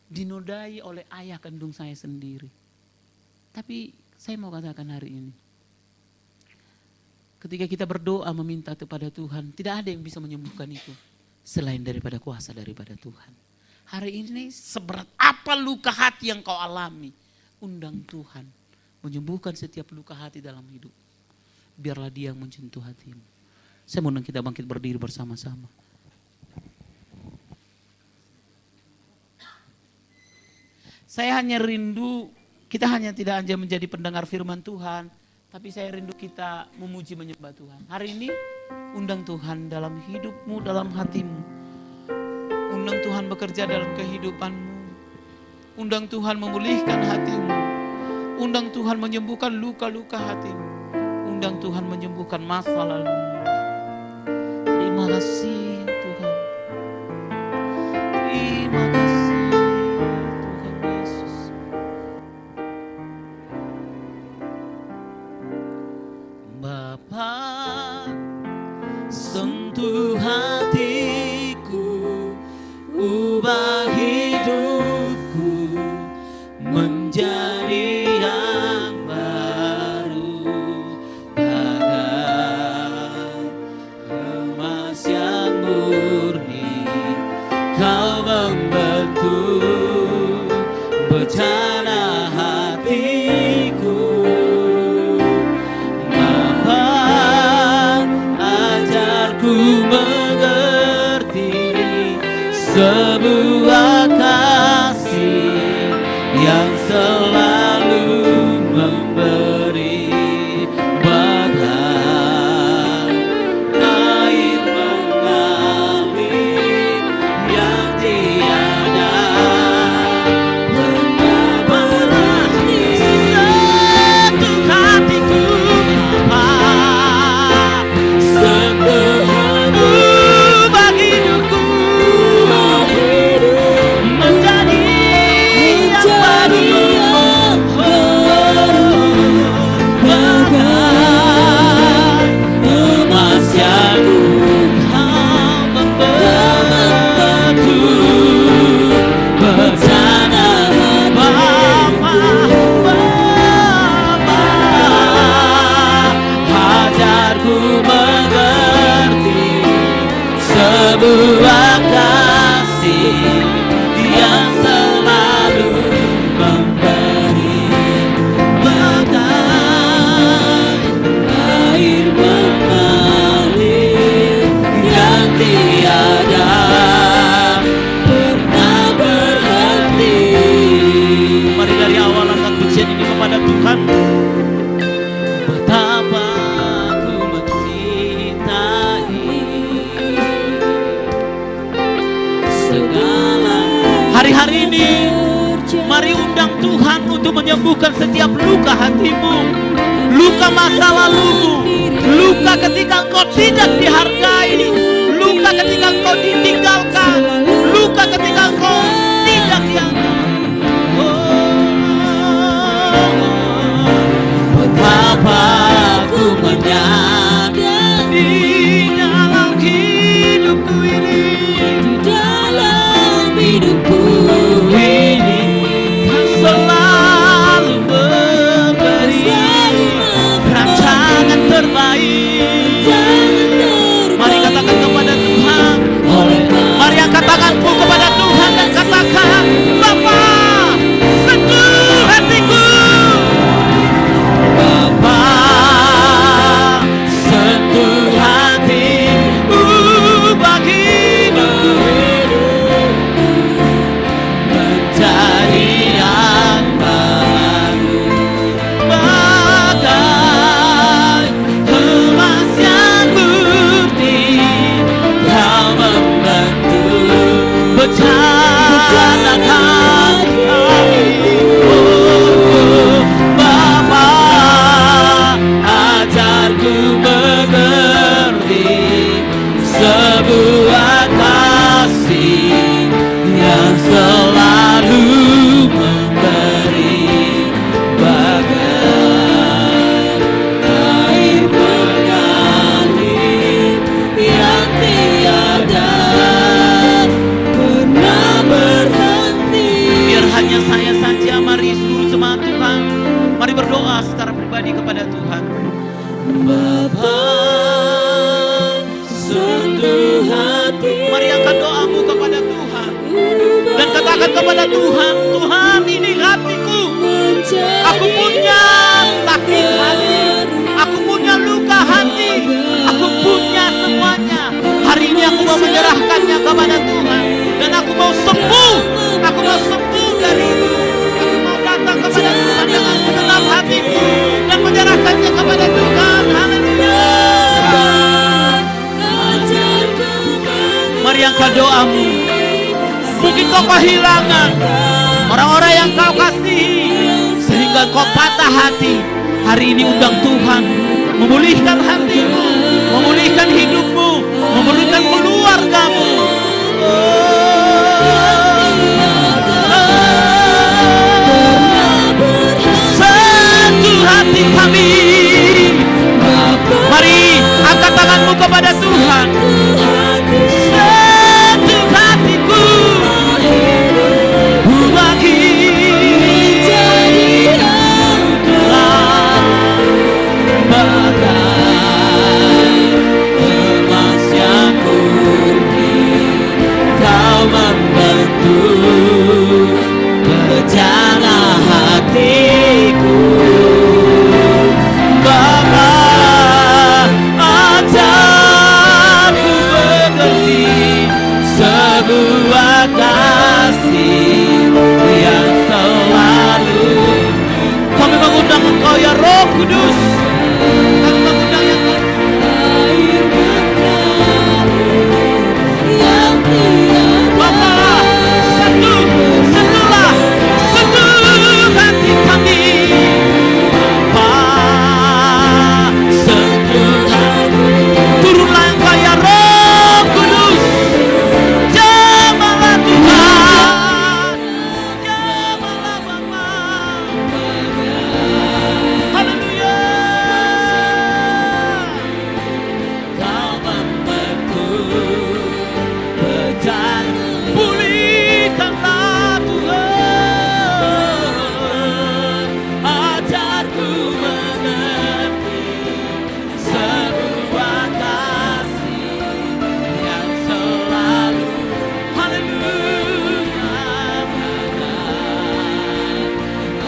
dinodai oleh ayah kandung saya sendiri. Tapi saya mau katakan hari ini, ketika kita berdoa meminta kepada Tuhan, tidak ada yang bisa menyembuhkan itu selain daripada kuasa daripada Tuhan. Hari ini seberat apa luka hati yang kau alami, undang Tuhan menyembuhkan setiap luka hati dalam hidup. Biarlah dia yang menyentuh hatimu. Saya mau kita bangkit berdiri bersama-sama. Saya hanya rindu, kita hanya tidak hanya menjadi pendengar firman Tuhan, tapi saya rindu kita memuji menyembah Tuhan. Hari ini undang Tuhan dalam hidupmu, dalam hatimu. Undang Tuhan bekerja dalam kehidupanmu. Undang Tuhan memulihkan hatimu. Undang Tuhan menyembuhkan luka-luka hatimu. Undang Tuhan menyembuhkan masa lalu. Terima kasih Tuhan. Terima kasih Tuhan Yesus. Bapa, sentuh hatiku, ubah hidupku menjadi yang baru, bagai emas yang murni. Kau membentuk bencana hatiku. Bapa, ajarku mengerti sebuah kasih yang selalu memberi, bagai air mengalir yang tiada pernah berhenti. Sentuh hatiku Bapa, sentuh ubah hidupku menjadi yang baru, bagai emas yang Kau membentuk bencana. Bapa, ajarku mengerti sebuah kasih yang selalu memberi, bagai air mengalir yang tiada pernah berhenti. Mari dari awal angkat pujian ini kepada Tuhan. Betapa ku mencintai segala. Hari-hari ini mari undang Tuhan untuk menyembuhkan setiap luka hatimu, luka masa lalumu, luka ketika engkau tidak dihargai, luka ketika engkau ditinggalkan, luka ketika engkau tidak dianggap. Betapa ku menyadari dalam hidupku ini, di dalam hidupku ini, Kau selalu memberi rancangan terbaik. Mari katakan kepada Tuhan, mari angkat tanganku kepada Tuhan dan katakan, Bapa, sentuh hatiku. Bapa, sentuh hati, ubah hidupku menjadi yang baru, bagai emas yang murni. Kau membentuk bencana hati. Oh, Bapa, ajarku mengerti sebuah kasih yang selalu memberi, bagai air mengalir yang tiada pernah berhenti. Biar hanya saya saja, mari seluruh jemaat Tuhan, mari berdoa secara pribadi kepada Tuhan. Bapa, sentuh hati. Mari angkat doamu kepada Tuhan dan katakan kepada Tuhan, Tuhan, ini hatiku. Aku punya sakit hati, aku punya luka hati, aku punya semuanya. Hari ini aku mau menyerahkannya kepada Tuhan dan aku mau sembuh. Aku mau sembuh dari itu. Aku mau datang kepada Tuhan dengan segenap hatiku dan menyerahkannya kepada Tuhan. Haleluya. Mari angkat doamu. Mungkin kau kehilangan orang-orang yang kau kasihi, sehingga juga kau patah hati, hari ini undang Tuhan memulihkan hatimu, memulihkan hidupmu, memulihkan keluargamu. Satu hati kami. Mari angkat tanganmu kepada Tuhan. Satu hatiku bagi bagai emas yang murni, kau membentuk bejana hatiku. Bapa, ajarku mengerti sebuah kasih yang selalu. Kami mengundang Engkau ya Roh Kudus. Kami mengundang yang Bapa, sentuhlah hati kami. Bapa, turunlah Engkau ya Roh Kudus. Jamalah Tuhan, jamalah Bapa. Haleluya. Kau membentuk bejana, pulihkanlah Tuhan. Ajarku mengerti sebuah kasih yang selalu. Haleluya.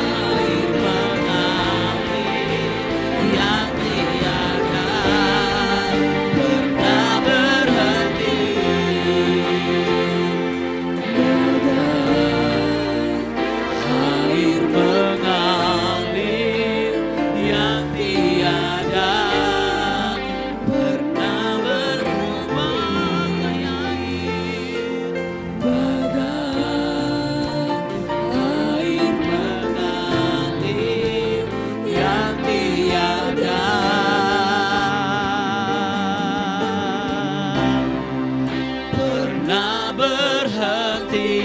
Air mengalir yang tiada pernah berhenti. Air mengalir yang tiada pernah berubah, air mengalir yang tiada pernah berhenti.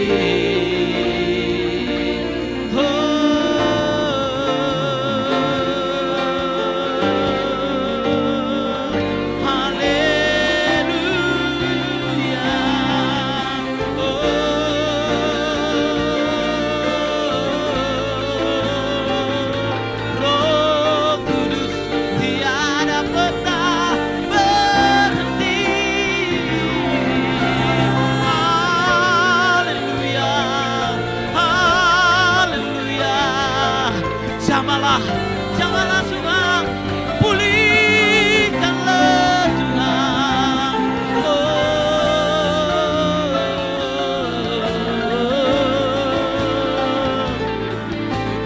Roh Kudus tiada pernah berhenti. Haleluya, haleluya. Jamalah Tuhan, pulihkanlah Tuhan.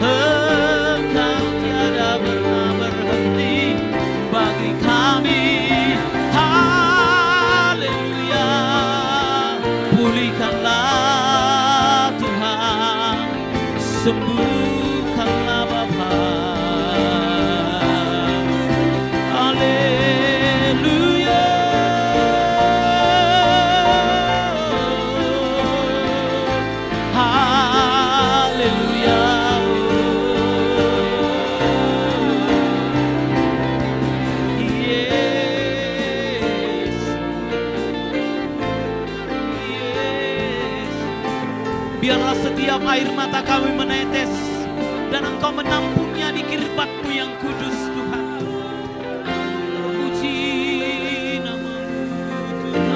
Engkau tiada pernah berhenti bagi kami. Haleluya. Pulihkanlah Tuhan, sembuhkanlah Bapa. Haleluya. Haleluya. Yes. Yes. Biarlah setiap air mata kami menetes dan Engkau menampungnya di kirbat-Mu yang kudus, Tuhan. Terpuji nama-Mu, Tuhan.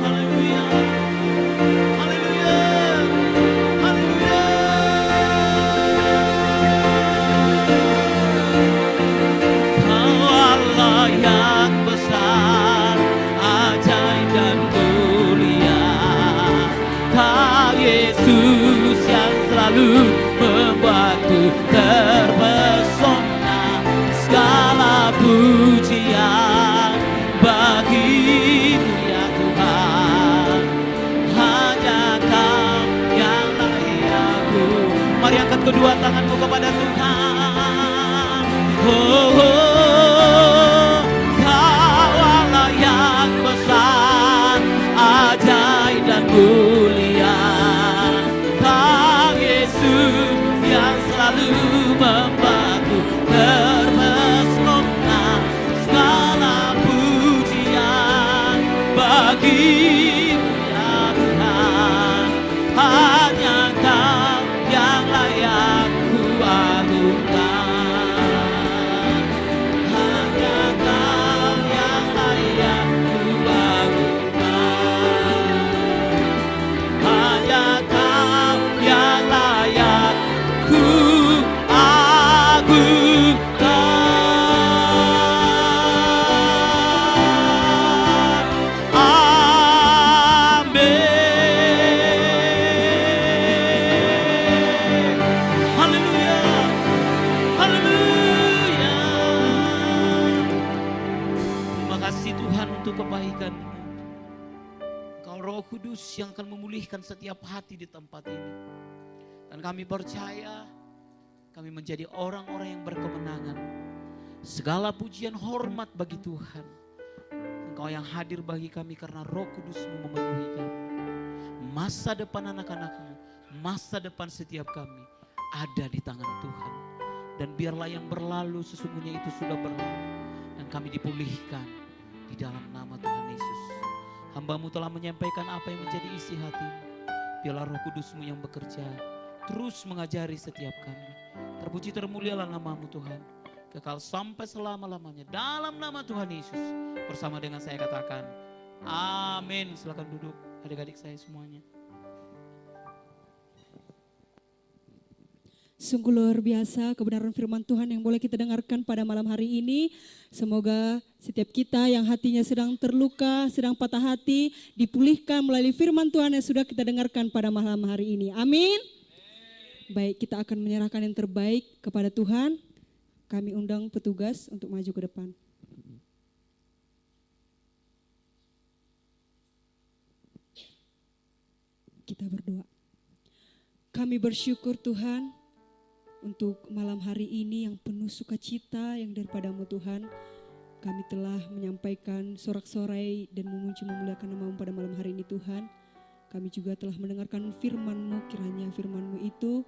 Haleluya. Haleluya. Haleluya. Kau Allah yang besar, ajaib dan mulia. Kau Yesus Mari angkat kedua tanganmu kepada Tuhan. Oh, oh, Kau Allah yang besar, ajaib dan mulia. Kau Yesus yang selalu membantu, terpesona segala pujian bagimu ya Tuhan. Hanya Kau yang layak ku agungkan. Hanya Kau yang layak ku agungkan. Hanya Kau yang layak ku agungkan. Amin. Haleluya. Haleluya. Terima kasih Tuhan untuk kebaikan-Mu. Engkau Roh Kudus yang akan memulihkan setiap hati di tempat ini. Dan kami percaya kami menjadi orang-orang yang berkemenangan. Segala pujian hormat bagi Tuhan. Engkau yang hadir bagi kami karena Roh Kudus-Mu memenuhi kami. Masa depan anak-anak-Mu, masa depan setiap kami ada di tangan Tuhan. Dan biarlah yang berlalu sesungguhnya itu sudah berlalu. Dan kami dipulihkan di dalam nama Tuhan Yesus. Hamba-Mu telah menyampaikan apa yang menjadi isi hati-Mu. Biarlah Roh Kudus-Mu yang bekerja terus mengajari setiap kami. Terpuji termulialah nama-Mu Tuhan, kekal sampai selama-lamanya. Dalam nama Tuhan Yesus, bersama dengan saya katakan, amin. Silakan duduk adik-adik saya semuanya. Sungguh luar biasa kebenaran firman Tuhan yang boleh kita dengarkan pada malam hari ini. Semoga setiap kita yang hatinya sedang terluka, sedang patah hati, dipulihkan melalui firman Tuhan yang sudah kita dengarkan pada malam hari ini. Amin. Baik, kita akan menyerahkan yang terbaik kepada Tuhan. Kami undang petugas untuk maju ke depan. Kita berdoa. Kami bersyukur Tuhan untuk malam hari ini yang penuh sukacita yang daripada-Mu Tuhan. Kami telah menyampaikan sorak-sorai dan memuji memuliakan nama-Mu pada malam hari ini Tuhan. Kami juga telah mendengarkan firman-Mu, kiranya firman-Mu itu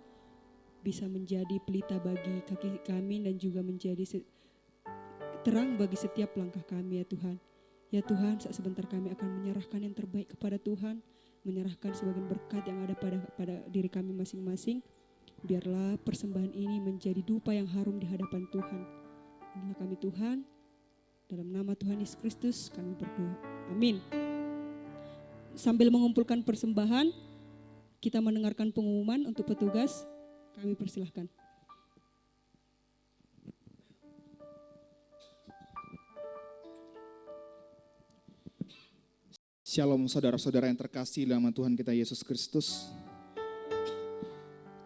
bisa menjadi pelita bagi kaki kami dan juga menjadi terang bagi setiap langkah kami ya Tuhan. Ya Tuhan, saat sebentar kami akan menyerahkan yang terbaik kepada Tuhan, menyerahkan sebagian berkat yang ada pada diri kami masing-masing. Biarlah persembahan ini menjadi dupa yang harum di hadapan Tuhan. Inilah kami Tuhan, dalam nama Tuhan Yesus Kristus kami berdoa. Amin. Sambil mengumpulkan persembahan, kita mendengarkan pengumuman untuk petugas. Kami persilahkan. Shalom saudara-saudara yang terkasih dalam Tuhan kita Yesus Kristus.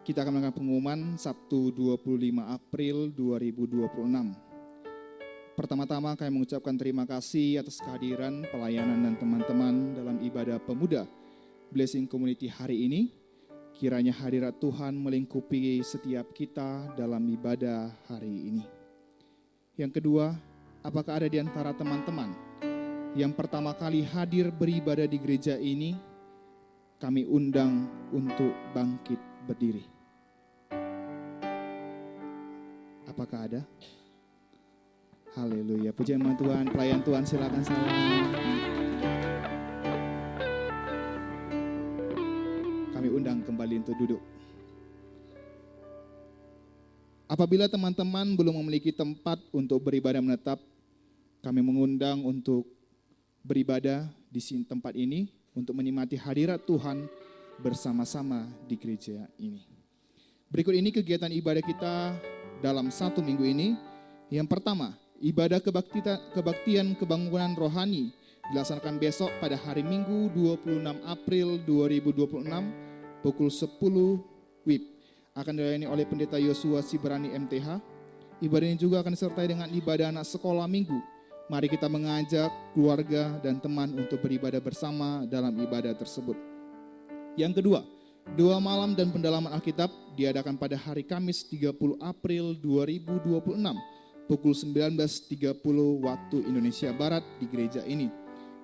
Kita akan melakukan pengumuman Sabtu 25 April 2026. Pertama-tama kami mengucapkan terima kasih atas kehadiran, pelayanan dan teman-teman dalam ibadah pemuda Blessing Community hari ini. Kiranya hadirat Tuhan melingkupi setiap kita dalam ibadah hari ini. Yang kedua, apakah ada di antara teman-teman yang pertama kali hadir beribadah di gereja ini? Kami undang untuk bangkit berdiri. Apakah ada? Haleluya, puji nama Tuhan. Pelayan Tuhan silakan salam. Kami undang kembali untuk duduk. Apabila teman-teman belum memiliki tempat untuk beribadah menetap, kami mengundang untuk beribadah di tempat ini untuk menikmati hadirat Tuhan bersama-sama di gereja ini. Berikut ini kegiatan ibadah kita dalam 1 minggu ini. Yang pertama, ibadah kebaktian kebangunan rohani dilaksanakan besok pada hari Minggu 26 April 2026 pukul 10 WIB. Akan dilayani oleh Pendeta Yosua Sibrani MTH. Ibadah ini juga akan disertai dengan ibadah anak sekolah minggu. Mari kita mengajak keluarga dan teman untuk beribadah bersama dalam ibadah tersebut. Yang kedua, Doa malam dan pendalaman Alkitab diadakan pada hari Kamis 30 April 2026 pukul 19.30 waktu Indonesia Barat di gereja ini.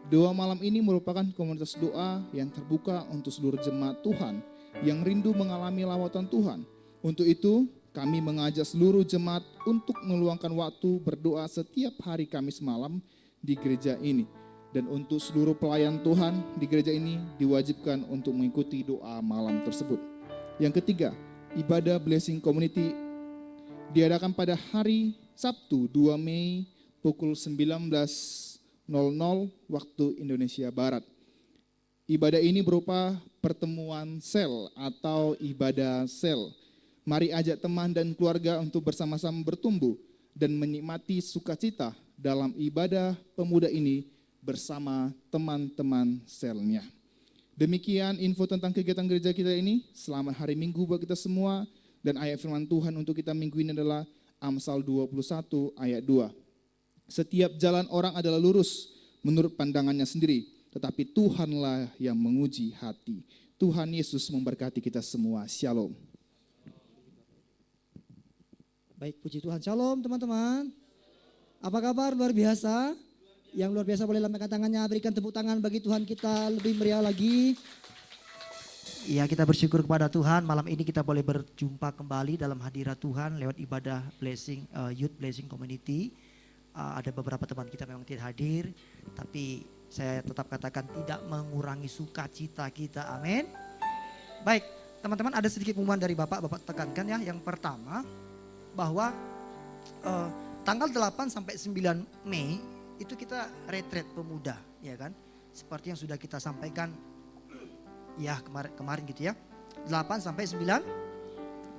Doa malam ini merupakan komunitas doa yang terbuka untuk seluruh jemaat Tuhan yang rindu mengalami lawatan Tuhan. Untuk itu, kami mengajak seluruh jemaat untuk meluangkan waktu berdoa setiap hari Kamis malam di gereja ini. Dan untuk seluruh pelayan Tuhan di gereja ini diwajibkan untuk mengikuti doa malam tersebut. Yang ketiga, ibadah Blessing Community diadakan pada hari Sabtu 2 Mei pukul 19.00 waktu Indonesia Barat. Ibadah ini berupa pertemuan sel atau ibadah sel. Mari ajak teman dan keluarga untuk bersama-sama bertumbuh dan menikmati sukacita dalam ibadah pemuda ini bersama teman-teman selnya. Demikian info tentang kegiatan gereja kita ini. Selamat hari Minggu buat kita semua. Dan ayat firman Tuhan untuk kita minggu ini adalah Amsal 21 ayat 2. Setiap jalan orang adalah lurus menurut pandangannya sendiri, tetapi Tuhanlah yang menguji hati. Tuhan Yesus memberkati kita semua. Shalom. Baik, puji Tuhan. Shalom teman-teman. Apa kabar? Luar biasa. Yang luar biasa boleh lambaikan tangannya, berikan tepuk tangan bagi Tuhan kita lebih meriah lagi. Ya, kita bersyukur kepada Tuhan. Malam ini kita boleh berjumpa kembali dalam hadirat Tuhan lewat ibadah Blessing Youth Blessing Community. Ada beberapa teman kita memang tidak hadir, tapi saya tetap katakan tidak mengurangi sukacita kita. Amin. Baik, teman-teman, ada sedikit pengumuman dari Bapak tekankan ya. Yang pertama, bahwa tanggal 8 sampai 9 Mei itu kita retreat pemuda, ya kan? Seperti yang sudah kita sampaikan ya kemarin gitu ya. 8 sampai 9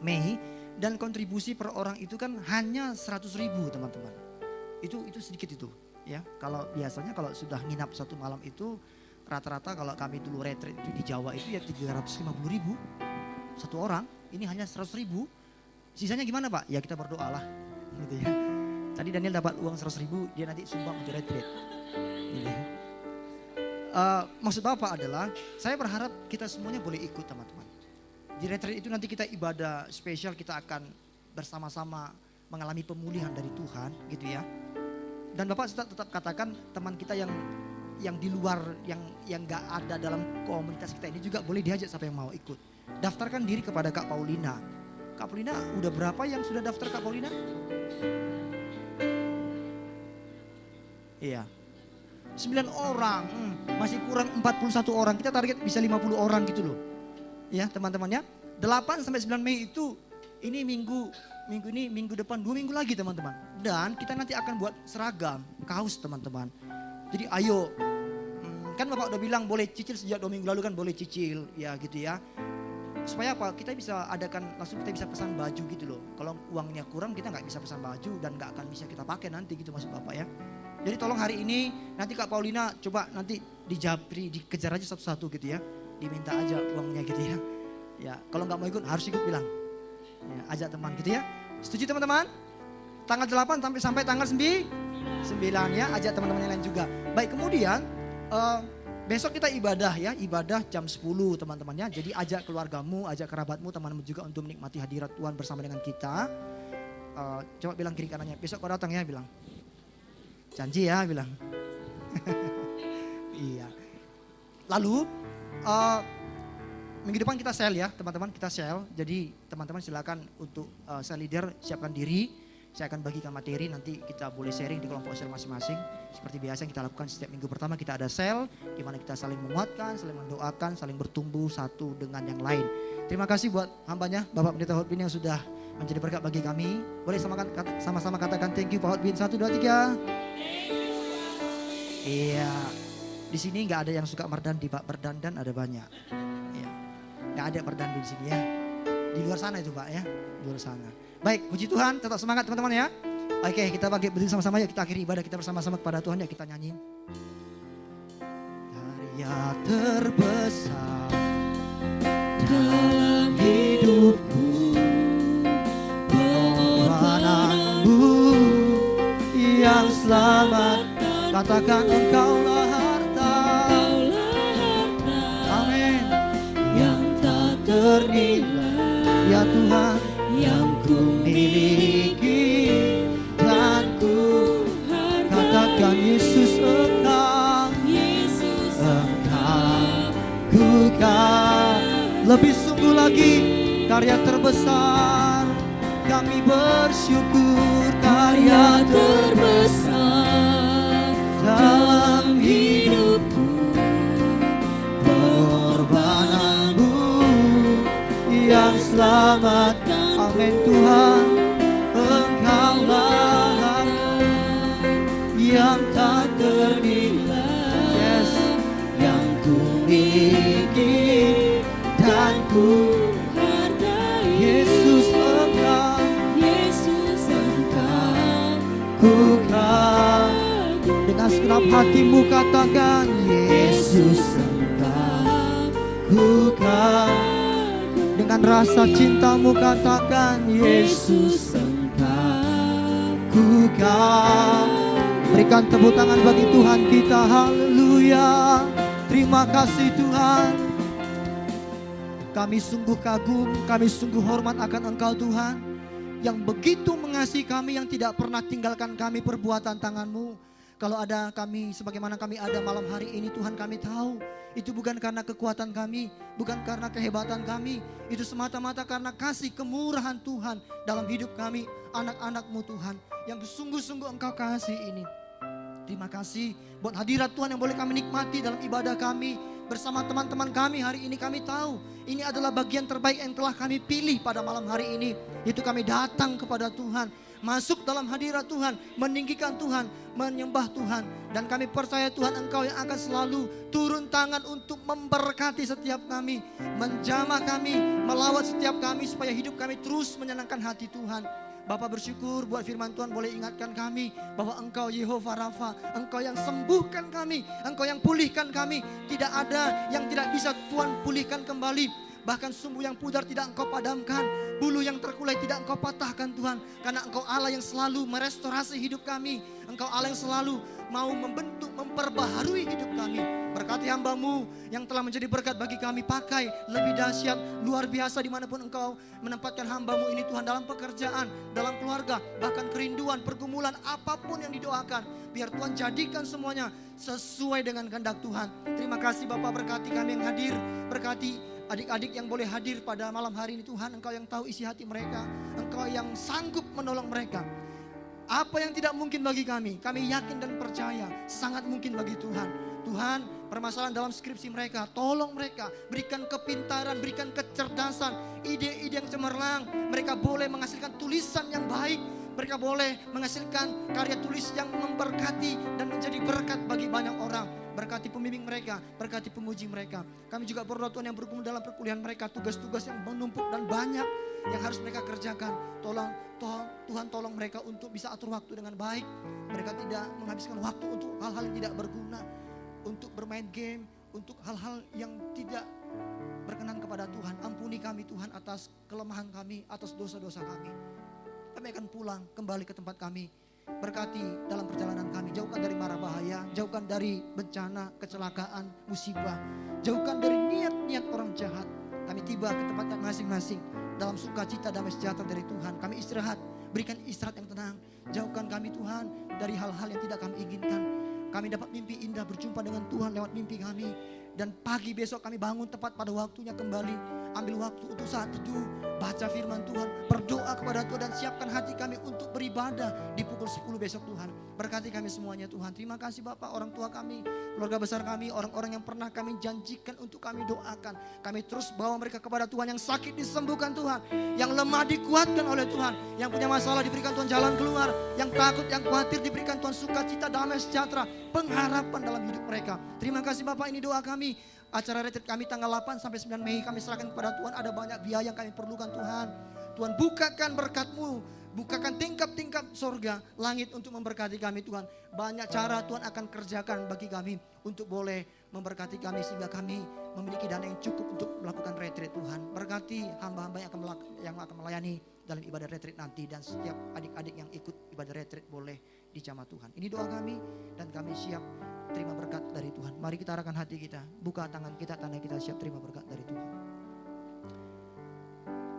Mei, dan kontribusi per orang itu kan hanya 100.000 teman-teman. Itu sedikit itu ya. Kalau biasanya kalau sudah nginap satu malam itu rata-rata kalau kami dulu retreat itu di Jawa itu ya 350.000 satu orang. Ini hanya 100.000. Sisanya gimana Pak? Ya kita berdoa lah gitu ya. Tadi Daniel dapat uang 100.000, dia nanti sumbang untuk retreat. Gitu ya. Maksud Bapak adalah saya berharap kita semuanya boleh ikut teman-teman. Di retreat itu nanti kita ibadah spesial, kita akan bersama-sama mengalami pemulihan dari Tuhan gitu ya. Dan Bapak tetap katakan teman kita yang di luar, yang gak ada dalam komunitas kita ini juga boleh diajak siapa yang mau ikut. Daftarkan diri kepada Kak Paulina. Kak Paulina udah berapa yang sudah daftar Kak Paulina? Iya. 9 orang, masih kurang 41 orang. Kita target bisa 50 orang gitu loh. Ya teman-teman ya. 8 sampai 9 Mei itu ini minggu ini, minggu depan 2 minggu lagi teman-teman. Dan kita nanti akan buat seragam, kaos teman-teman. Jadi ayo, kan Bapak udah bilang boleh cicil sejak 2 minggu lalu kan boleh cicil ya gitu ya. Supaya apa? Kita bisa adakan, langsung kita bisa pesan baju gitu loh. Kalau uangnya kurang kita gak bisa pesan baju dan gak akan bisa kita pakai nanti gitu maksud Bapak ya. Jadi tolong hari ini nanti Kak Paulina coba nanti dijapri, dikejar aja satu-satu gitu ya. Diminta aja uangnya gitu ya. Ya kalau gak mau ikut harus ikut bilang. Ya, ajak teman gitu ya. Setuju teman-teman? Tanggal 8 sampai tanggal 9 ya, ajak teman-teman yang lain juga. Baik, kemudian besok kita ibadah ya, ibadah jam 10 teman-teman ya. Jadi ajak keluargamu, ajak kerabatmu, temanmu juga untuk menikmati hadirat Tuhan bersama dengan kita. Coba bilang kiri kanannya, besok kau datang ya, bilang. Janji ya, bilang. Iya. Lalu minggu depan kita sel ya teman-teman, kita sel. Jadi teman-teman silakan untuk sel leader siapkan diri. Saya akan bagikan materi, nanti kita boleh sharing di kelompok sel masing-masing. Seperti biasa yang kita lakukan setiap minggu pertama kita ada sel, di mana kita saling menguatkan, saling mendoakan, saling bertumbuh satu dengan yang lain. Terima kasih buat hambanya Bapak Pendeta Hotbin yang sudah menjadi berkat bagi kami. Boleh sama-sama katakan thank you Pak Hotbin. 1, 2, 3. Iya, di sini nggak ada yang suka merdandi Pak, berdandan ada banyak. Iya, nggak ada berdandi di sini ya. Di luar sana itu Pak ya, di luar sana. Baik, puji Tuhan, tetap semangat teman-teman ya. Oke, kita bangkit berdiri sama-sama ya, kita akhiri ibadah kita bersama-sama kepada Tuhan ya, kita nyanyi. Karya terbesar dalam hidupku, pengorbananmu yang selamat, katakan engkaulah harta, amin, yang tak ternilai. Ya Tuhan, yang ku miliki dan ku katakan Yesus Engkau, Engkau ku kau. Lebih sungguh lagi karya terbesar, kami bersyukur karya terbesar dalam hidupku, pengorbananmu yang selamatkan. Amin Tuhan, Engkaulah yang tak ternilai. Yes, yang ku miliki dan ku hargai. Yesus Engkau, ku kagum. Dengan segenap hatimu katakan Yesus Engkau, ku kagum. Dengan rasa cintamu katakan Yesus Engkau, ku kagum. Berikan tepuk tangan bagi Tuhan kita. Haleluya. Terima kasih Tuhan. Kami sungguh kagum, kami sungguh hormat akan Engkau Tuhan, yang begitu mengasihi kami, yang tidak pernah tinggalkan kami perbuatan tangan-Mu. Kalau ada kami sebagaimana kami ada malam hari ini Tuhan, kami tahu itu bukan karena kekuatan kami, bukan karena kehebatan kami. Itu semata-mata karena kasih kemurahan Tuhan dalam hidup kami, anak-anak-Mu Tuhan, yang sungguh-sungguh Engkau kasih ini. Terima kasih buat hadirat Tuhan yang boleh kami nikmati dalam ibadah kami bersama teman-teman kami hari ini. Kami tahu ini adalah bagian terbaik yang telah kami pilih pada malam hari ini. Itu kami datang kepada Tuhan, masuk dalam hadirat Tuhan, meninggikan Tuhan, menyembah Tuhan. Dan kami percaya Tuhan, Engkau yang akan selalu turun tangan untuk memberkati setiap kami, menjamah kami, melawat setiap kami, supaya hidup kami terus menyenangkan hati Tuhan. Bapak bersyukur buat firman Tuhan boleh ingatkan kami bahwa Engkau Yehova Rafa, Engkau yang sembuhkan kami, Engkau yang pulihkan kami. Tidak ada yang tidak bisa Tuhan pulihkan kembali. Bahkan sumbu yang pudar tidak Engkau padamkan, bulu yang terkulai tidak Engkau patahkan Tuhan. Karena Engkau Allah yang selalu merestorasi hidup kami. Engkau Allah yang selalu mau membentuk, memperbaharui hidup kami. Berkati hamba-Mu yang telah menjadi berkat bagi kami, pakai lebih dahsyat, luar biasa dimanapun Engkau menempatkan hamba-Mu ini Tuhan, dalam pekerjaan, dalam keluarga, bahkan kerinduan, pergumulan, apapun yang didoakan. Biar Tuhan jadikan semuanya sesuai dengan kehendak Tuhan. Terima kasih Bapak, berkati kami yang hadir, berkati adik-adik yang boleh hadir pada malam hari ini Tuhan. Engkau yang tahu isi hati mereka, Engkau yang sanggup menolong mereka. Apa yang tidak mungkin bagi kami yakin dan percaya sangat mungkin bagi Tuhan. Tuhan, permasalahan dalam skripsi mereka, tolong mereka, berikan kepintaran, berikan kecerdasan, ide-ide yang cemerlang. Mereka boleh menghasilkan tulisan yang baik, mereka boleh menghasilkan karya tulis yang memberkati dan menjadi berkat bagi banyak orang. Berkati pembimbing mereka, berkati pemuji mereka. Kami juga berdoa Tuhan yang bergumul dalam perkuliahan mereka, tugas-tugas yang menumpuk dan banyak yang harus mereka kerjakan. Tuhan tolong mereka untuk bisa atur waktu dengan baik. Mereka tidak menghabiskan waktu untuk hal-hal yang tidak berguna, untuk bermain game, untuk hal-hal yang tidak berkenan kepada Tuhan. Ampuni kami Tuhan atas kelemahan kami, atas dosa-dosa kami. Kami akan pulang kembali ke tempat kami. Berkati dalam perjalanan kami, jauhkan dari mara bahaya, jauhkan dari bencana, kecelakaan, musibah, jauhkan dari niat-niat orang jahat. Kami tiba ke tempat kami masing-masing dalam sukacita damai sejahtera dari Tuhan. Kami istirahat, berikan istirahat yang tenang. Jauhkan kami Tuhan dari hal-hal yang tidak kami inginkan. Kami dapat mimpi indah berjumpa dengan Tuhan lewat mimpi kami. Dan pagi besok kami bangun tepat pada waktunya kembali. Ambil waktu untuk saat teduh, baca firman Tuhan, berdoa kepada Tuhan, dan siapkan hati kami untuk beribadah di pukul 10 besok Tuhan. Berkati kami semuanya Tuhan. Terima kasih Bapak, orang tua kami, keluarga besar kami, orang-orang yang pernah kami janjikan untuk kami doakan. Kami terus bawa mereka kepada Tuhan. Yang sakit disembuhkan Tuhan, yang lemah dikuatkan oleh Tuhan, yang punya masalah diberikan Tuhan jalan keluar, yang takut, yang khawatir diberikan Tuhan sukacita, damai sejahtera, pengharapan dalam hidup mereka. Terima kasih Bapak, ini doa kami. Acara retreat kami tanggal 8 sampai 9 Mei kami serahkan kepada Tuhan. Ada banyak biaya yang kami perlukan Tuhan. Tuhan bukakan berkat-Mu, bukakan tingkap-tingkap sorga, langit untuk memberkati kami Tuhan. Banyak cara Tuhan akan kerjakan bagi kami untuk boleh memberkati kami sehingga kami memiliki dana yang cukup untuk melakukan retreat Tuhan. Berkati hamba-hamba yang akan melayani dalam ibadah retreat nanti, dan setiap adik-adik yang ikut ibadah retreat boleh dijamah Tuhan. Ini doa kami dan kami siap terima berkat dari Tuhan. Mari kita arahkan hati kita, buka tangan kita, tanda kita siap terima berkat dari Tuhan.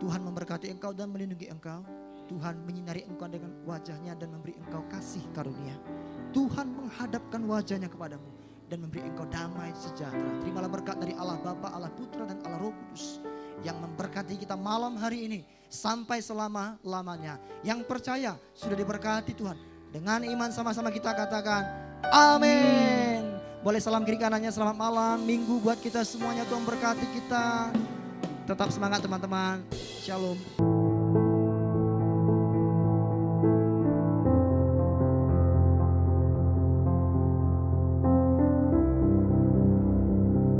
Tuhan memberkati engkau dan melindungi engkau. Tuhan menyinari engkau dengan wajahnya dan memberi engkau kasih karunia. Tuhan menghadapkan wajahnya kepadamu dan memberi engkau damai sejahtera. Terimalah berkat dari Allah Bapa, Allah Putra dan Allah Roh Kudus yang memberkati kita malam hari ini sampai selama-lamanya. Yang percaya sudah diberkati Tuhan. Dengan iman sama-sama kita katakan amin. Boleh salam kiri kanannya, selamat malam minggu buat kita semuanya. Tuhan berkati kita. Tetap semangat teman-teman. Shalom.